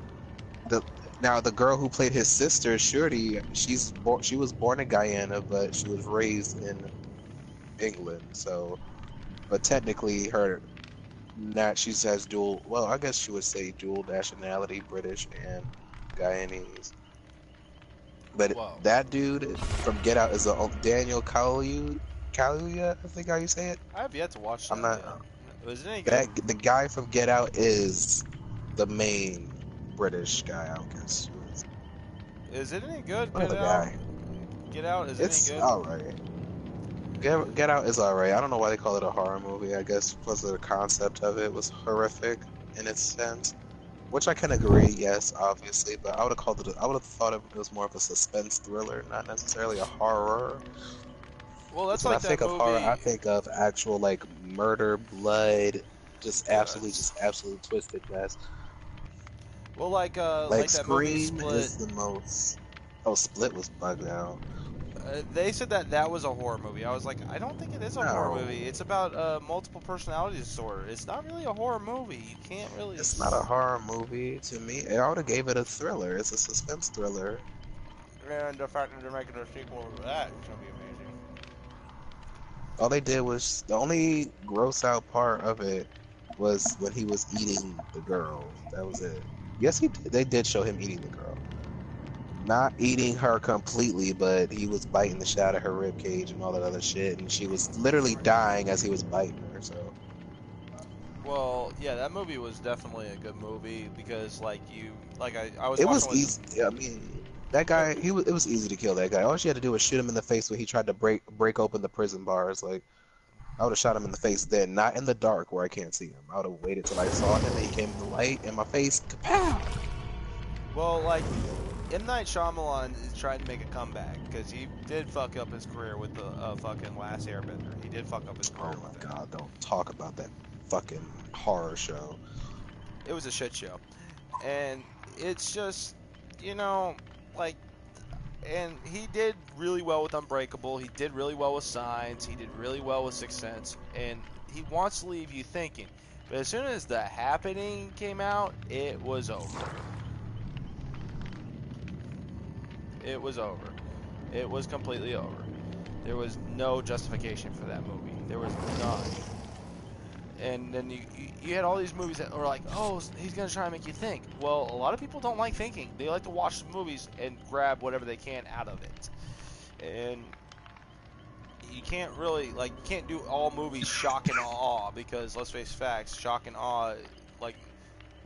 now the girl who played his sister, Shorty, she was born in Guyana, but she was raised in England. So, but technically, she has dual. Well, I guess she would say dual nationality, British and Guyanese. But whoa, that dude from Get Out is Daniel Kaluuya, I think how you say it. I have yet to watch I'm that not. yet. Was it any good? The guy from Get Out is the main British guy, I guess. Is it any good? What Get other out. guy? Get out. Is It's it any good? alright. Get Out is alright. I don't know why they call it a horror movie. I guess because the concept of it was horrific in its sense, which I can agree. Yes, obviously, but I would have called it. I would have thought it was more of a suspense thriller, not necessarily a horror. Well, that's When I like that think of horror, movie. I think of actual like murder, blood, just absolutely, Yes. twisted mess. Well, Like like that movie Scream Split. is the most. Oh, Split was bugged out. They said that was a horror movie. I was like, I don't think it is a horror No, movie. It's about multiple personality disorder. It's not really a horror movie. You can't really. it's not a horror movie to me. I would have gave it a thriller. It's a suspense thriller. And the fact that they're making a sequel to that is gonna be amazing. All they did was the only gross out part of it was when he was eating the girl. That was it. Yes, they did show him eating the girl. Not eating her completely, but he was biting the shit out of her rib cage and all that other shit, and she was literally dying as he was biting her. So Well, yeah, that movie was definitely a good movie because, I was it watching was with. easy. I mean, that guy, it was easy to kill that guy. All she had to do was shoot him in the face when he tried to break open the prison bars. Like I would have shot him in the face then, not in the dark where I can't see him. I would have waited till I saw him and he came in the light and my face, kapow! Well, M. Night Shyamalan is trying to make a comeback because he did fuck up his career with the fucking Last Airbender. He did fuck up his career Oh my with it. god, don't talk about that fucking horror show. It was a shit show, and it's just, you know, like, and he did really well with Unbreakable. He did really well with Signs. He did really well with Sixth Sense, and he wants to leave you thinking. But as soon as The Happening came out, it was over. It was over. It was completely over. There was no justification for that movie. There was none. And then you had all these movies that were like, oh, he's going to try and make you think. Well, a lot of people don't like thinking. They like to watch movies and grab whatever they can out of it. And you can't really, you can't do all movies shock and awe because, let's face facts, shock and awe,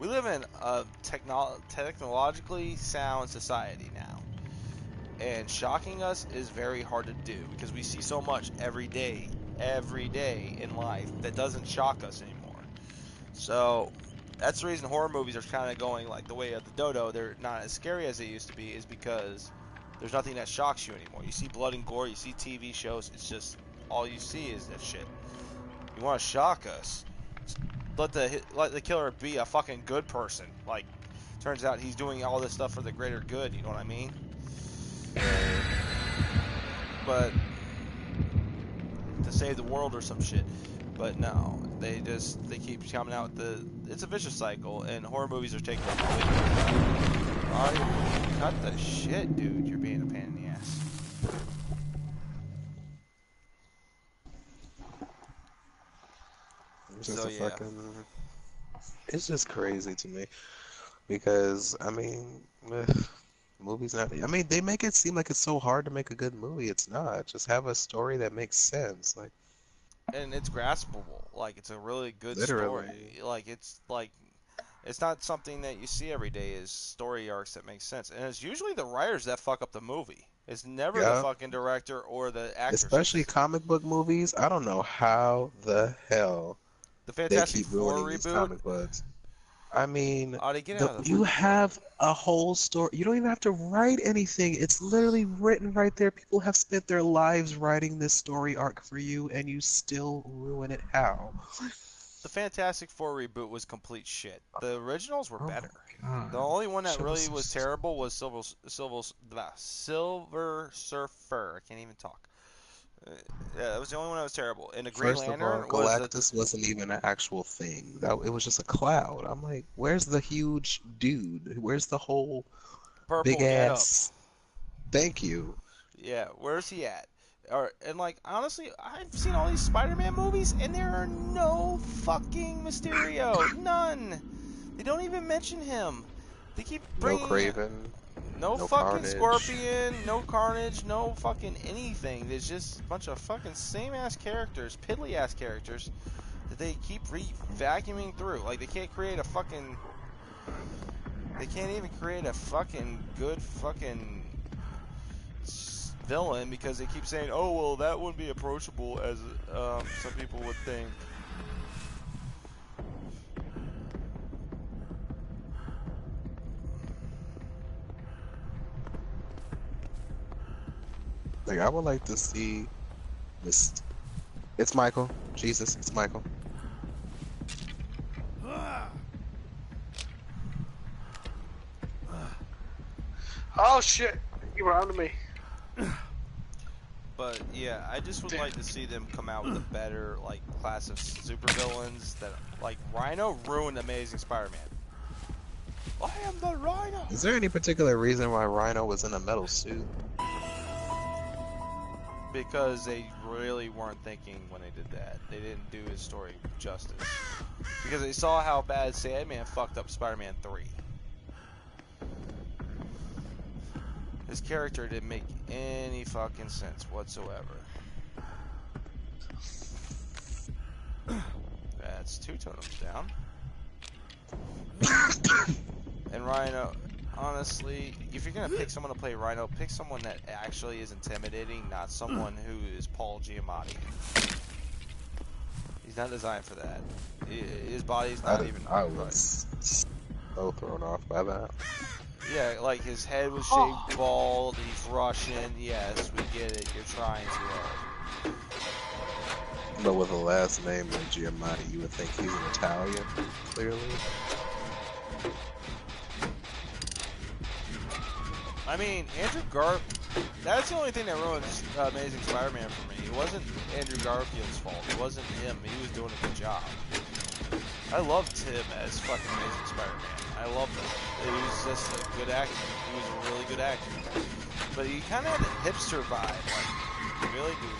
we live in a technologically sound society now. And shocking us is very hard to do because we see so much every day in life that doesn't shock us anymore. So that's the reason horror movies are kind of going like the way of the dodo. They're not as scary as they used to be, is because there's nothing that shocks you anymore. You see blood and gore, you see TV shows, it's just all you see is that shit. You want to shock us, let the killer be a fucking good person. Like, turns out he's doing all this stuff for the greater good. You know what I mean? But to save the world or some shit. But no, they keep coming out with it's a vicious cycle, and horror movies are taking it away. Cut the shit, dude. You're being a pain in the ass. It's just crazy to me because I mean, movies not. I mean, they make it seem like it's so hard to make a good movie. It's not. Just have a story that makes sense, like. And it's graspable. Like, it's a really good Literally. story. It's not something that you see every day. Is story arcs that make sense, and it's usually the writers that fuck up the movie. It's never the fucking director or the actors. Especially comic book movies. I don't know how the hell the Fantastic they keep ruining Four these reboot. comic books. I mean, you have a whole story. You don't even have to write anything. It's literally written right there. People have spent their lives writing this story arc for you, and you still ruin it. How? The Fantastic Four reboot was complete shit. The originals were better. The only one that really was terrible was Silver Surfer. I can't even talk. Yeah, that was the only one that was terrible. And the Green Lantern Galactus wasn't even an actual thing. It was just a cloud. I'm like, where's the huge dude? Where's the whole big ass? Thank you. Yeah, where's he at? And like, honestly, I've seen all these Spider-Man movies, and there are no fucking Mysterio. None. They don't even mention him. They keep bringing... No Kraven. No fucking Carnage. Scorpion, no Carnage, no fucking anything. There's just a bunch of fucking same-ass characters, piddly-ass characters, that they keep vacuuming through. Like, they can't create a fucking... They can't even create a fucking good fucking villain because they keep saying, oh, well, that wouldn't be approachable as some people would think. Like, I would like to see this. It's Michael. Jesus, it's Michael. Oh shit! You were onto me. But yeah, I just would like to see them come out with a better like class of supervillains. That like Rhino ruined Amazing Spider-Man. I am the Rhino. Is there any particular reason why Rhino was in a metal suit? Because they really weren't thinking when they did that. They didn't do his story justice. Because they saw how bad Sandman fucked up Spider-Man 3. His character didn't make any fucking sense whatsoever. That's 2 totems down. And Rhino... Honestly, if you're gonna pick someone to play Rhino, pick someone that actually is intimidating, not someone who is Paul Giamatti. He's not designed for that. His body's not even. I was so thrown off by that. Yeah, like his head was shaved bald. He's Russian. Yes, we get it. You're trying too hard. But with a last name like Giamatti, you would think he's an Italian. Clearly. I mean, Andrew that's the only thing that ruined Amazing Spider-Man for me. It wasn't Andrew Garfield's fault. It wasn't him. He was doing a good job. I loved him as fucking Amazing Spider-Man. I loved him. He was just a good actor. He was a really good actor. But he kind of had a hipster vibe. Like, really good.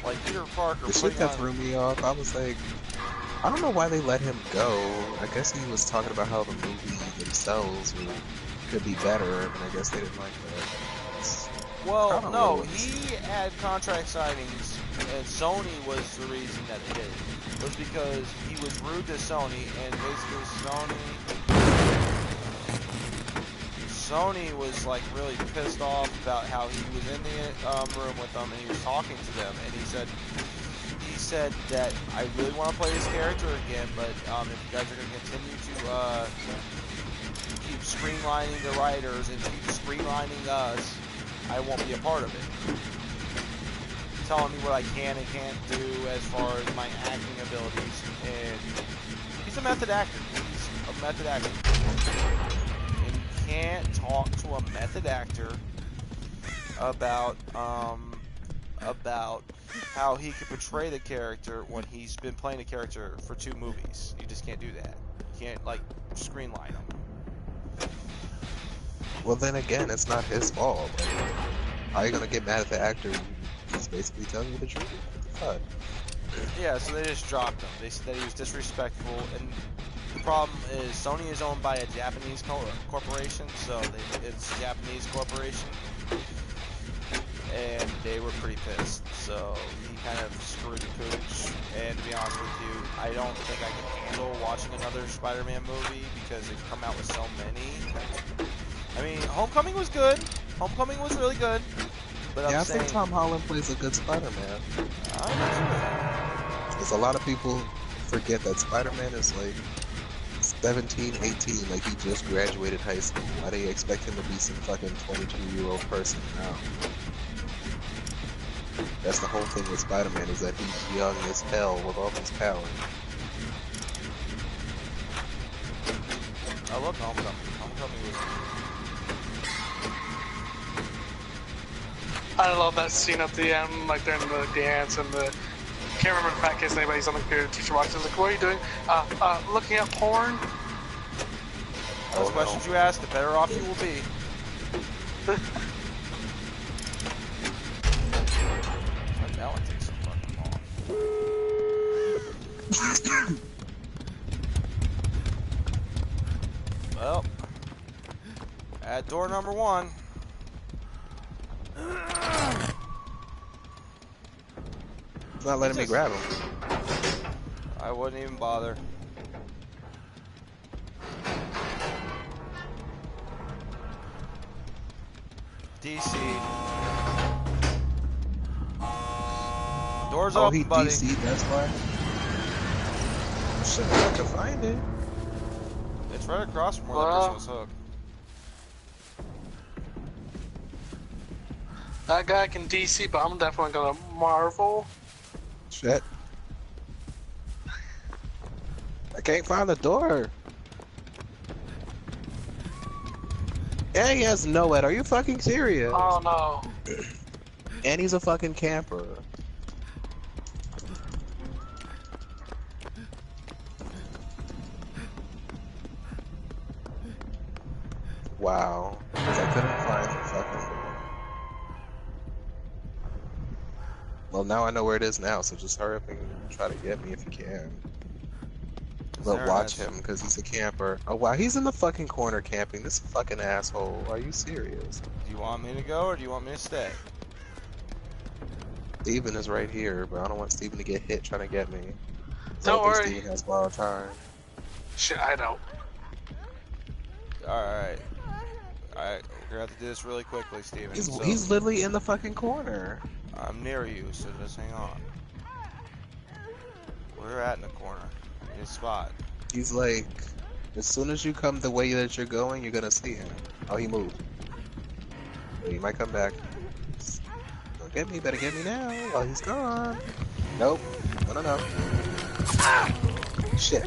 Like Peter Parker. The shit that threw me off, I was like, I don't know why they let him go. I guess he was talking about how the movie themselves could be better, and I guess they didn't like that. Well, no, he had contract signings, and Sony was the reason that he did it. It was because he was rude to Sony, and basically Sony was like really pissed off about how he was in the room with them, and he was talking to them, and he said that I really want to play this character again, but if you guys are going to continue to keep streamlining the writers and keep streamlining us, I won't be a part of it. telling me what I can and can't do as far as my acting abilities. And he's a method actor. He's a method actor. And you can't talk to a method actor about how he could portray the character when he's been playing the character for 2 movies. You just can't do that. You can't, like, screenline him. Well, then again, it's not his fault. Like, how are you gonna get mad at the actor? He's basically telling you the truth. What the fuck? Yeah, so they just dropped him. They said that he was disrespectful, and the problem is Sony is owned by a Japanese corporation, so it's a Japanese corporation, and they were pretty pissed. So he kind of screwed the pooch. And to be honest with you, I don't think I can handle watching another Spider-Man movie because they've come out with so many. I mean, Homecoming was good. Homecoming was really good. But Yeah, I'm I saying, think Tom Holland plays a good Spider-Man. Because a lot of people forget that Spider-Man is like 17, 18, like he just graduated high school. Why do you expect him to be some fucking 22-year-old person now? That's the whole thing with Spider-Man, is that he's young as hell with all his power. I love Homecoming. Homecoming was... I love that scene at the end, like during the dance and the. Can't remember the fat kid's name, but he's on the computer. The teacher watches. Like, what are you doing? Looking at porn. Those questions you ask, the better off you will be. Now it takes so fucking long. Well, at door number 1. It's not letting me grab him. I wouldn't even bother. DC. Doors Oh, open, he buddy. DC'd, that's why? Shit, I can find it. It's right across from where the Christmas hook. That guy can DC, but I'm definitely gonna Marvel. Shit. I can't find the door. And he has NOED. Are you fucking serious? Oh no. And he's a fucking camper. Wow. Because I couldn't find the fucking... Well, now I know where it is now, so just hurry up and try to get me if you can. But watch him, because he's a camper. Oh wow, he's in the fucking corner camping. This fucking asshole. Are you serious? Do you want me to go or do you want me to stay? Steven is right here, but I don't want Steven to get hit trying to get me. Don't worry. Steven has borrowed time. Shit, I don't. Alright. Alright, we're gonna have to do this really quickly, Steven. He's literally in the fucking corner. I'm near you, so just hang on. Where you're at in the corner. Good spot. He's like, as soon as you come the way that you're going, you're gonna see him. Oh, he moved. He might come back. Don't get me, better get me now while he's gone. Nope. No. Shit.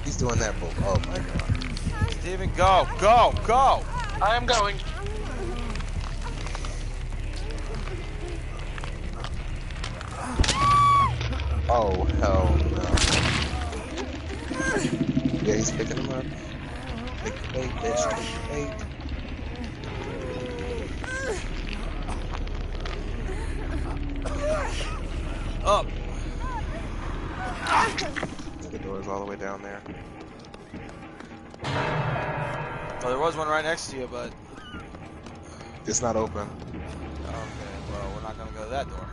He's doing that bull. Oh my god. Steven, go! Go! Go! I am going. Oh, hell no. Yeah, he's picking him up. Take the bait, bitch. Take the bait. Up! The door's all the way down there. Well, there was one right next to you, but... It's not open. Okay, well, we're not gonna go to that door.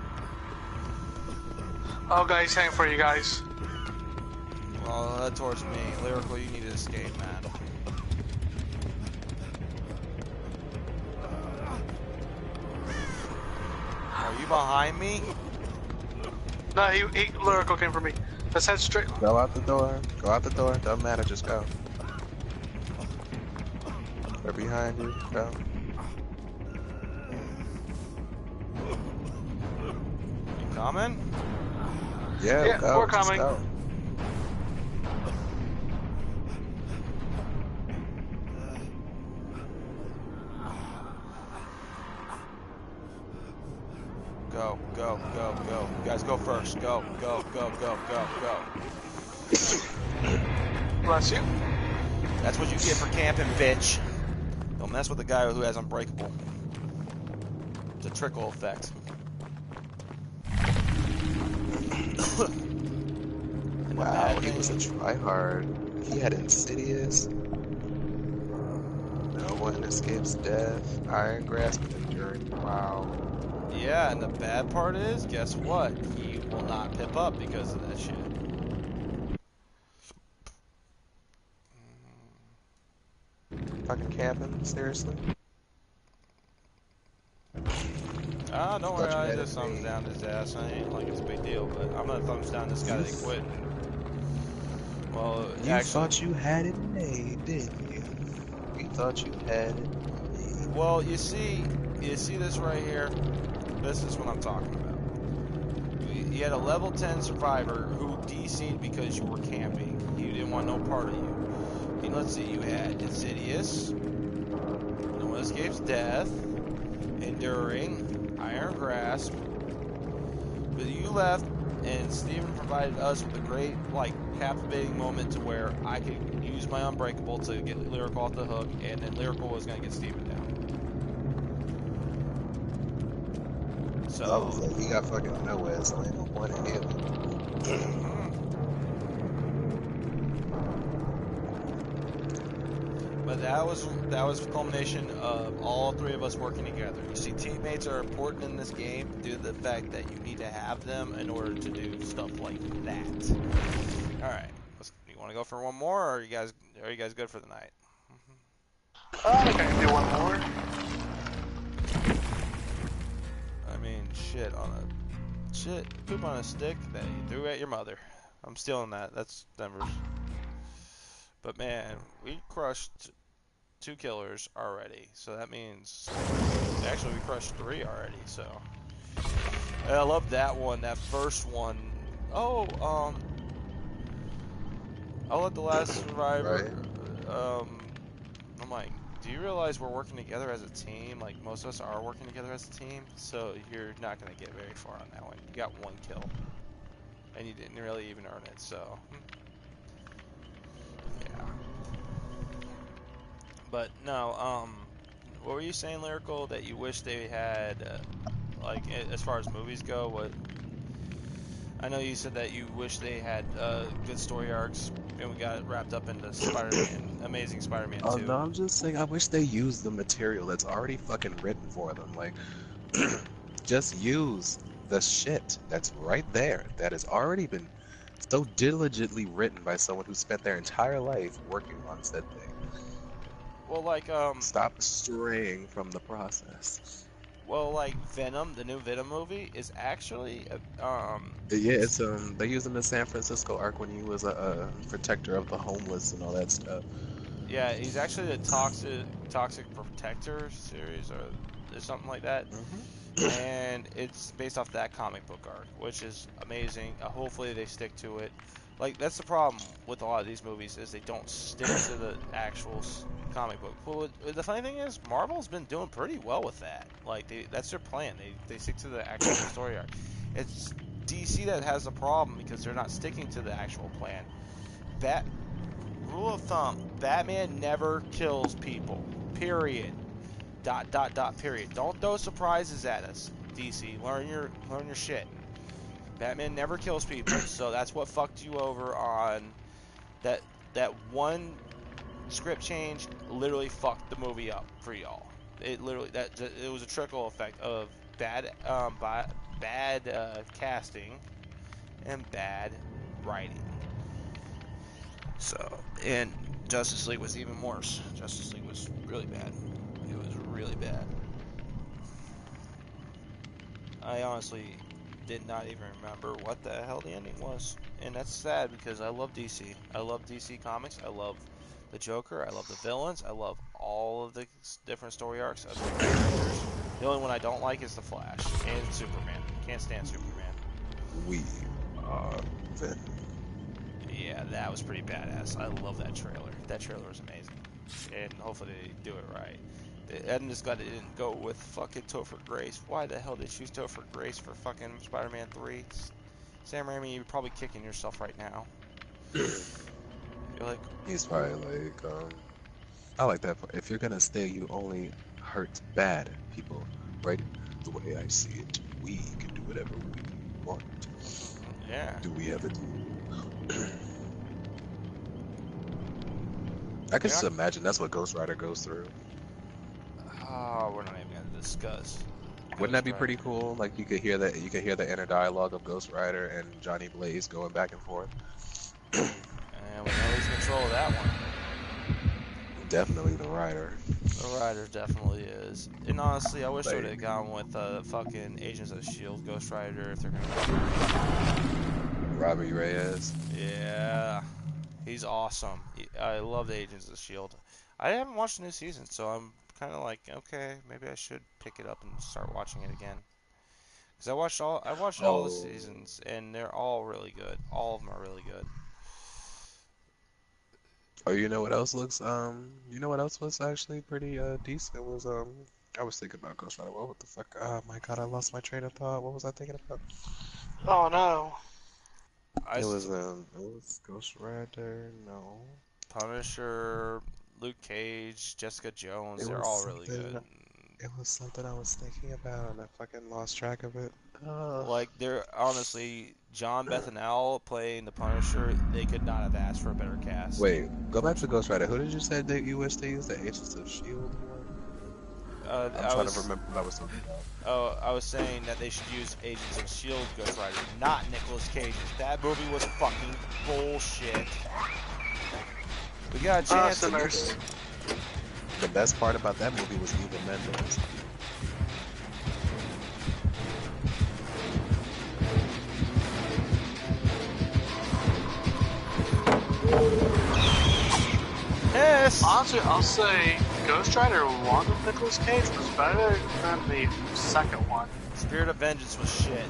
Oh, guys, hang for you guys. Well, head towards me. Lyrical, you need to escape, man. Are you behind me? No, he Lyrical came for me. Let's head straight. Go out the door. Go out the door. Doesn't matter. Just go. They're behind you. Go. Coming? Yeah, go, we're just coming. go. Go, go, go, go. You guys go first. Go, go, go, go, go, go. Bless you. That's what you get for camping, bitch. Don't mess with the guy who has Unbreakable. It's a trickle effect. And Wow, he was a tryhard. He had Insidious. No one escapes death. Iron grasp and enduring. Wow. Yeah, and the bad part is, guess what? He will not pip up because of that shit. Fucking camping, seriously? Ah, don't worry, Thought you I had just it thumbs made. down his ass. I ain't like it's a big deal, but I'm gonna thumbs down this guy that quit. Well, You actually, thought you had it made, didn't you? You thought you had it made. well, you see this right here. This is what I'm talking about. You had a level 10 survivor who DC'd because you were camping. He didn't want no part of you. I mean, let's see, you had Insidious, No One Escapes Death, Enduring, Iron Grasp. But you left, and Steven provided us with a great, like, captivating moment to where I could use my Unbreakable to get Lyrical off the hook, and then Lyrical was going to get Steven down. So, Obviously, he got fucking nowhere, so ain't no point in healing. but that was the culmination of all three of us working together. You see, teammates are important in this game due to the fact that you need to have them in order to do stuff like that. All right, you want to go for one more, or are you guys good for the night? I think I can do one more. I mean, poop on a stick that you threw at your mother. I'm stealing that. That's Denver's. But man, we crushed 2 killers already. So that means, actually we crushed 3 already. So and I love that one. That first one. Oh, I'll let the last survivor. I'm like, do you realize we're working together as a team? Like, most of us are working together as a team, so you're not going to get very far on that one. You got 1 kill, and you didn't really even earn it, so... yeah. But, no, what were you saying, Lyrical, that you wish they had, like, as far as movies go, what... I know you said that you wish they had good story arcs, and we got wrapped up into Spider-Man, Amazing Spider-Man 2. Oh no, I'm just saying, I wish they used the material that's already fucking written for them. Like, just use the shit that's right there, that has already been so diligently written by someone who spent their entire life working on said thing. Well, like, Stop straying from the process. well, like Venom, the new Venom movie is actually, Yeah, it's they used him in the San Francisco arc when he was a protector of the homeless and all that stuff. yeah, he's actually the Toxic Protector series or something like that, and it's based off that comic book arc, which is amazing. Hopefully they stick to it. Like, that's the problem with a lot of these movies is they don't stick to the actual comic book. Well, the funny thing is, Marvel's been doing pretty well with that. Like, that's their plan. They stick to the actual story arc. It's DC that has a problem because they're not sticking to the actual plan. Rule of thumb: Batman never kills people. Period. ... Period. Don't throw surprises at us, DC. Learn your shit. Batman never kills people, so that's what fucked you over on that one script change. Literally fucked the movie up for y'all. It literally it was a trickle effect of bad casting and bad writing. So, and Justice League was even worse. Justice League was really bad. It was really bad. I honestly did not even remember what the hell the ending was. And that's sad because I love DC. I love DC Comics. I love the Joker. I love the villains. I love all of the different story arcs of the characters. The only one I don't like is the Flash and Superman. Can't stand Superman. We are Ven. Yeah, that was pretty badass. I love that trailer. That trailer was amazing. And hopefully they do it right. And this guy didn't go with fucking Topher Grace. Why the hell did they choose Topher Grace for fucking Spider-Man 3? Sam Raimi, you're probably kicking yourself right now. You're like, He's probably like, I like that part. If you're gonna stay, you only hurt bad people, right? The way I see it, we can do whatever we want. yeah. Do we ever do? I can just imagine that's what Ghost Rider goes through. Oh, we're not even gonna discuss. Wouldn't that be pretty cool? Like you could hear that, you could hear the inner dialogue of Ghost Rider and Johnny Blaze going back and forth. And we know who's in control of that one. Definitely the writer. The writer definitely is. And honestly, I wish they would have gone with fucking Agents of S.H.I.E.L.D. Ghost Rider if they're gonna go. Robbie Reyes. Yeah. He's awesome. I love the Agents of S.H.I.E.L.D. I haven't watched the new season, so I'm kind of like, okay, maybe I should pick it up and start watching it again. Because I watched all the seasons, and they're all really good. All of them are really good. Oh, you know what else looks you know what else was actually pretty decent was I was thinking about Ghost Rider. What the fuck? Oh my god, I lost my train of thought. What was I thinking about? Oh no. It was Ghost Rider. No. Punisher, Luke Cage, Jessica Jones, It they're was all really something- good. It was something I was thinking about, and I fucking lost track of it. Like, they're honestly, John Bethany playing the Punisher, they could not have asked for a better cast. Wait, go back to Ghost Rider. Who did you say that you wish they used? The Agents of S.H.I.E.L.D. I'm trying to remember what I was talking about. Oh, I was saying that they should use Agents of S.H.I.E.L.D. Ghost Rider, not Nicolas Cage. That movie was fucking bullshit. We got a chance to Sinners. The best part about that movie was Eva Mendes. Yes! Honestly, I'll say Ghost Rider 1 with Nicolas Cage was better than the second one. Spirit of Vengeance was shit.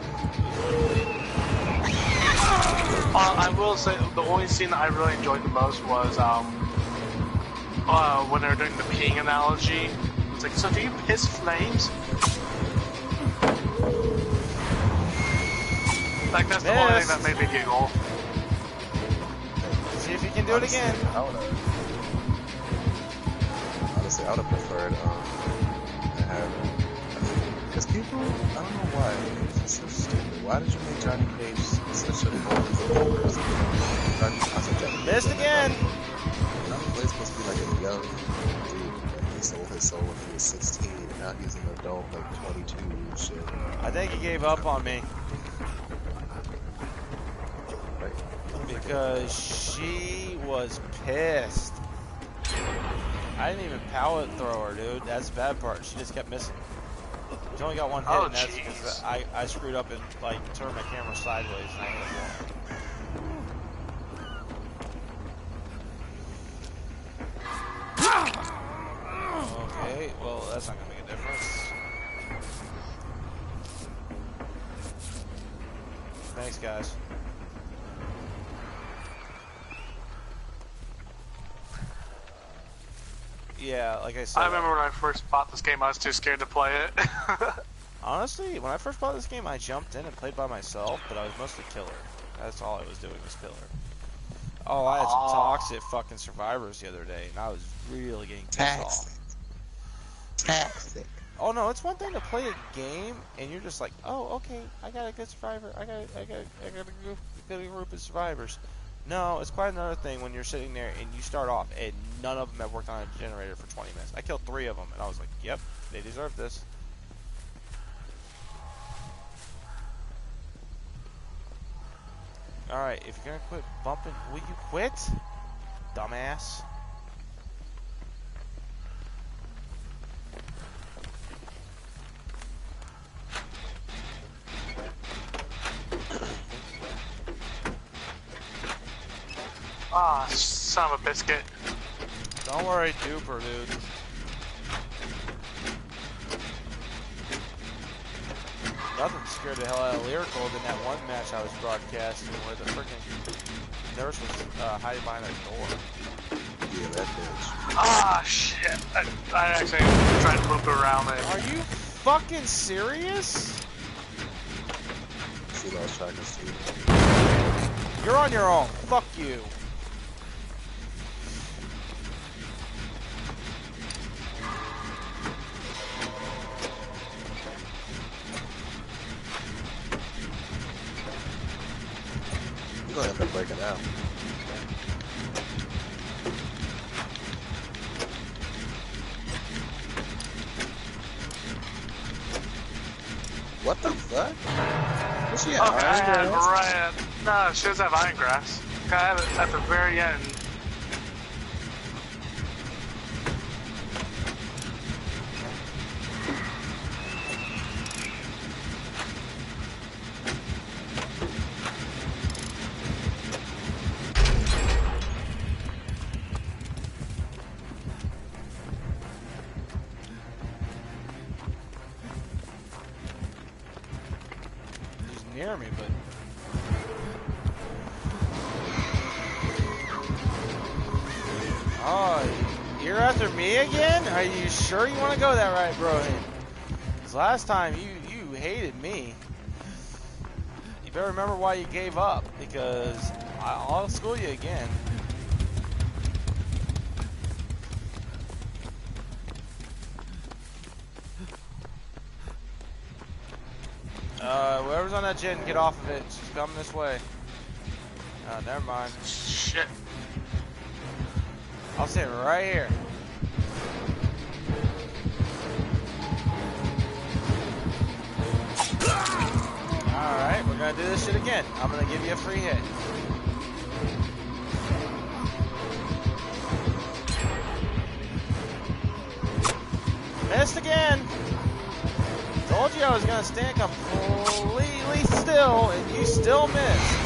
I will say the only scene that I really enjoyed the most was when they were doing the peeing analogy. It's like, so do you piss flames? Like, that's the only thing that made me giggle. See if you can do it again. Honestly, I would have preferred to have, because people, I don't know why, it's just so stupid. Why did you make Johnny Cage such a old person? Missed again! Johnny Blaze supposed to be like a young dude. He sold his soul when he was 16, and now he's an adult, like 22 and shit. I think he gave up on me. Right? Because she was pissed. I didn't even pallet throw her, dude. That's the bad part. She just kept missing. She only got one hit, and that's because I screwed up and like turned my camera sideways and I hit a wall. Okay, well that's not gonna make a difference. Thanks, guys. Yeah, like I said. I remember when I first bought this game, I was too scared to play it. Honestly, when I first bought this game, I jumped in and played by myself, but I was mostly killer. That's all I was doing was killer. Oh, I had some toxic fucking survivors the other day, and I was really getting pissed off. Toxic. Oh no, it's one thing to play a game, and you're just like, oh, okay, I got a good survivor. I got a group of survivors. No, it's quite another thing when you're sitting there and you start off, and none of them have worked on a generator for 20 minutes. I killed 3 of them, and I was like, yep, they deserve this. Alright, if you're gonna quit bumping, will you quit? Dumbass. Ah, son of a biscuit. Don't worry, duper, dude. Nothing scared the hell out of Lyrical than that one match I was broadcasting where the freaking nurse was hiding behind a door. Yeah, that bitch. Ah, shit. I actually tried to loop around it. Are you fucking serious? See what I was trying to see. You're on your own. Fuck you. You're gonna end up breaking out. What the fuck? What's she at? Okay, I had Iron Grass? Mariah. No, she does have Iron Grass. I have it at the very end. He's near me, but oh, you're after me again? Are you sure you want to go that right, bro? Because last time you hated me. You better remember why you gave up, because I'll school you again. Whoever's on that jet, get off of it. She's coming this way. Oh, never mind. Shit. I'll sit right here. Alright, we're gonna do this shit again. I'm gonna give you a free hit. Missed again! Told you I was gonna stand completely still, and you still missed.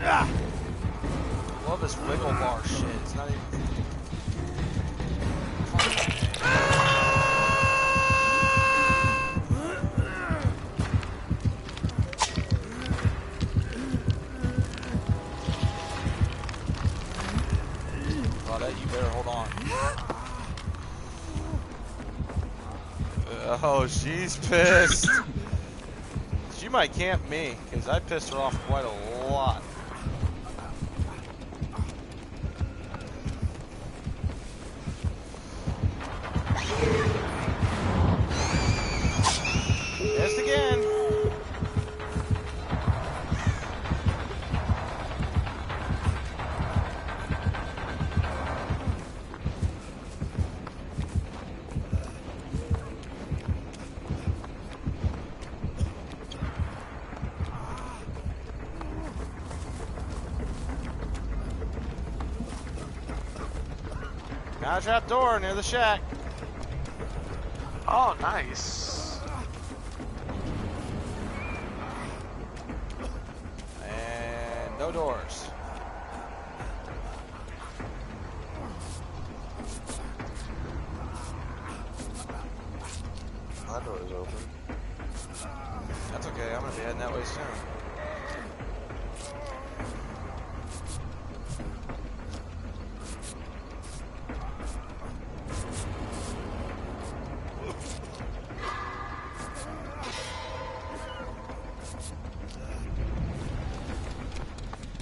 I love this wiggle bar shit. It's not even. Claudette, you better hold on. Oh, she's pissed. She might camp me, because I pissed her off quite a lot. Missed again. Now trap door near the shack. Oh, nice. And no doors. My door is open. That's okay, I'm gonna be heading that way soon.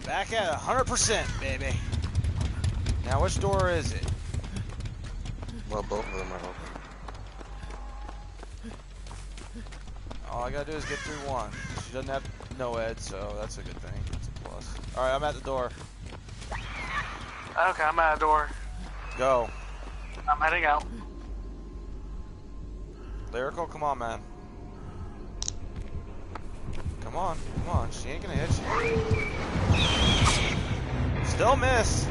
Back at 100%, baby. Now, which door is it? Well, both of them are open. All I gotta do is get through one. She doesn't have no ed, so that's a good thing. That's a plus. Alright, I'm at the door. Okay, I'm at a door. Go. I'm heading out. Lyrical, come on, man. Come on, come on. She ain't gonna hit you. Still missed.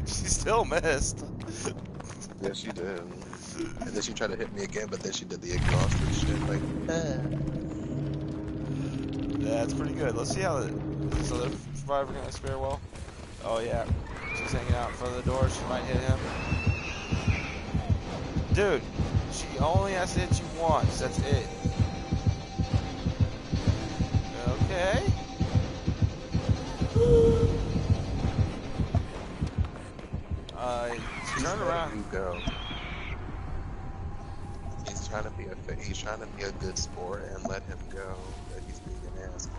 She still missed. Yes, she did. And then she tried to hit me again, but then she did the exhausted shit. Like, That's pretty good. Let's see how is this other survivor gonna spare well. Oh yeah, she's hanging out in front of the door. She might hit him. Dude, she only has to hit you once. That's it. Okay. Turn around. You go. He's trying to be a good sport and let him go. But he's being an asshole.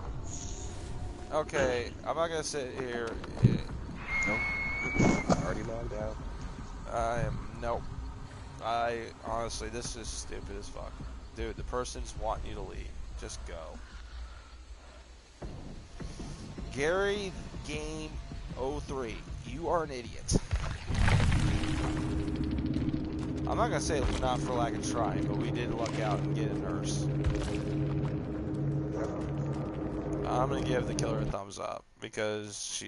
Okay, I'm not gonna sit here. Nope. I already logged out. Nope. Honestly, this is stupid as fuck. Dude, the person's wanting you to leave. Just go. Gary Game 03, you are an idiot. I'm not gonna say not for lack of trying, but we did luck out and get a nurse. I'm gonna give the killer a thumbs up because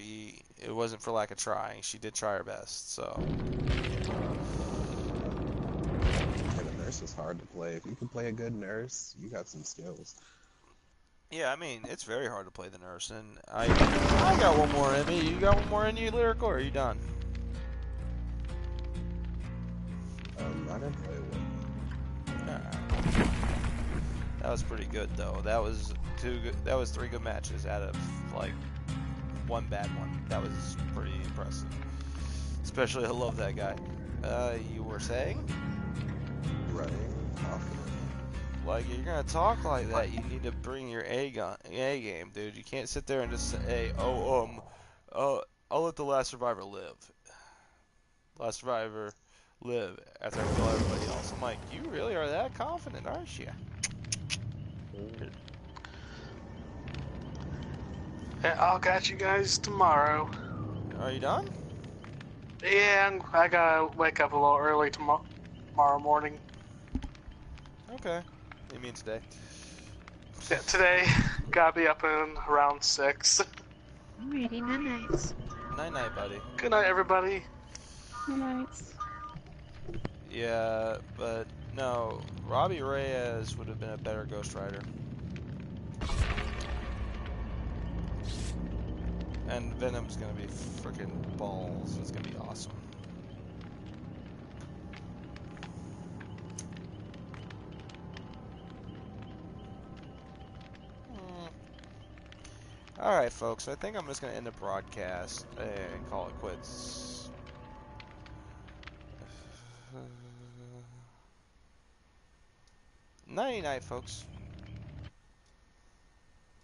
it wasn't for lack of trying. She did try her best, so. Yeah, the nurse is hard to play. If you can play a good nurse, you got some skills. Yeah, I mean, it's very hard to play the nurse, and I got one more in me. You got one more in you, Lyrical, or are you done? I didn't play well. That was pretty good, though. That was 3 good matches out of, like, 1 bad one. That was pretty impressive. Especially, I love that guy. You were saying? Right. Confident. Like, you're gonna talk like that, you need to bring your A game, dude. You can't sit there and just say, I'll let the last survivor live. Last survivor live after I kill everybody else. I'm like, you really are that confident, aren't you? Yeah, I'll catch you guys tomorrow. Are you done? Yeah, I gotta wake up a little early tomorrow morning. Okay. You mean today? Yeah, today, gotta be up in around 6. Alrighty, nice. Night-night, buddy. Good night, everybody. Nice. Yeah, but no, Robbie Reyes would have been a better Ghost Rider. And Venom's gonna be freaking balls. It's gonna be awesome. Alright, folks, I think I'm just gonna end the broadcast and call it quits. Night-night, folks.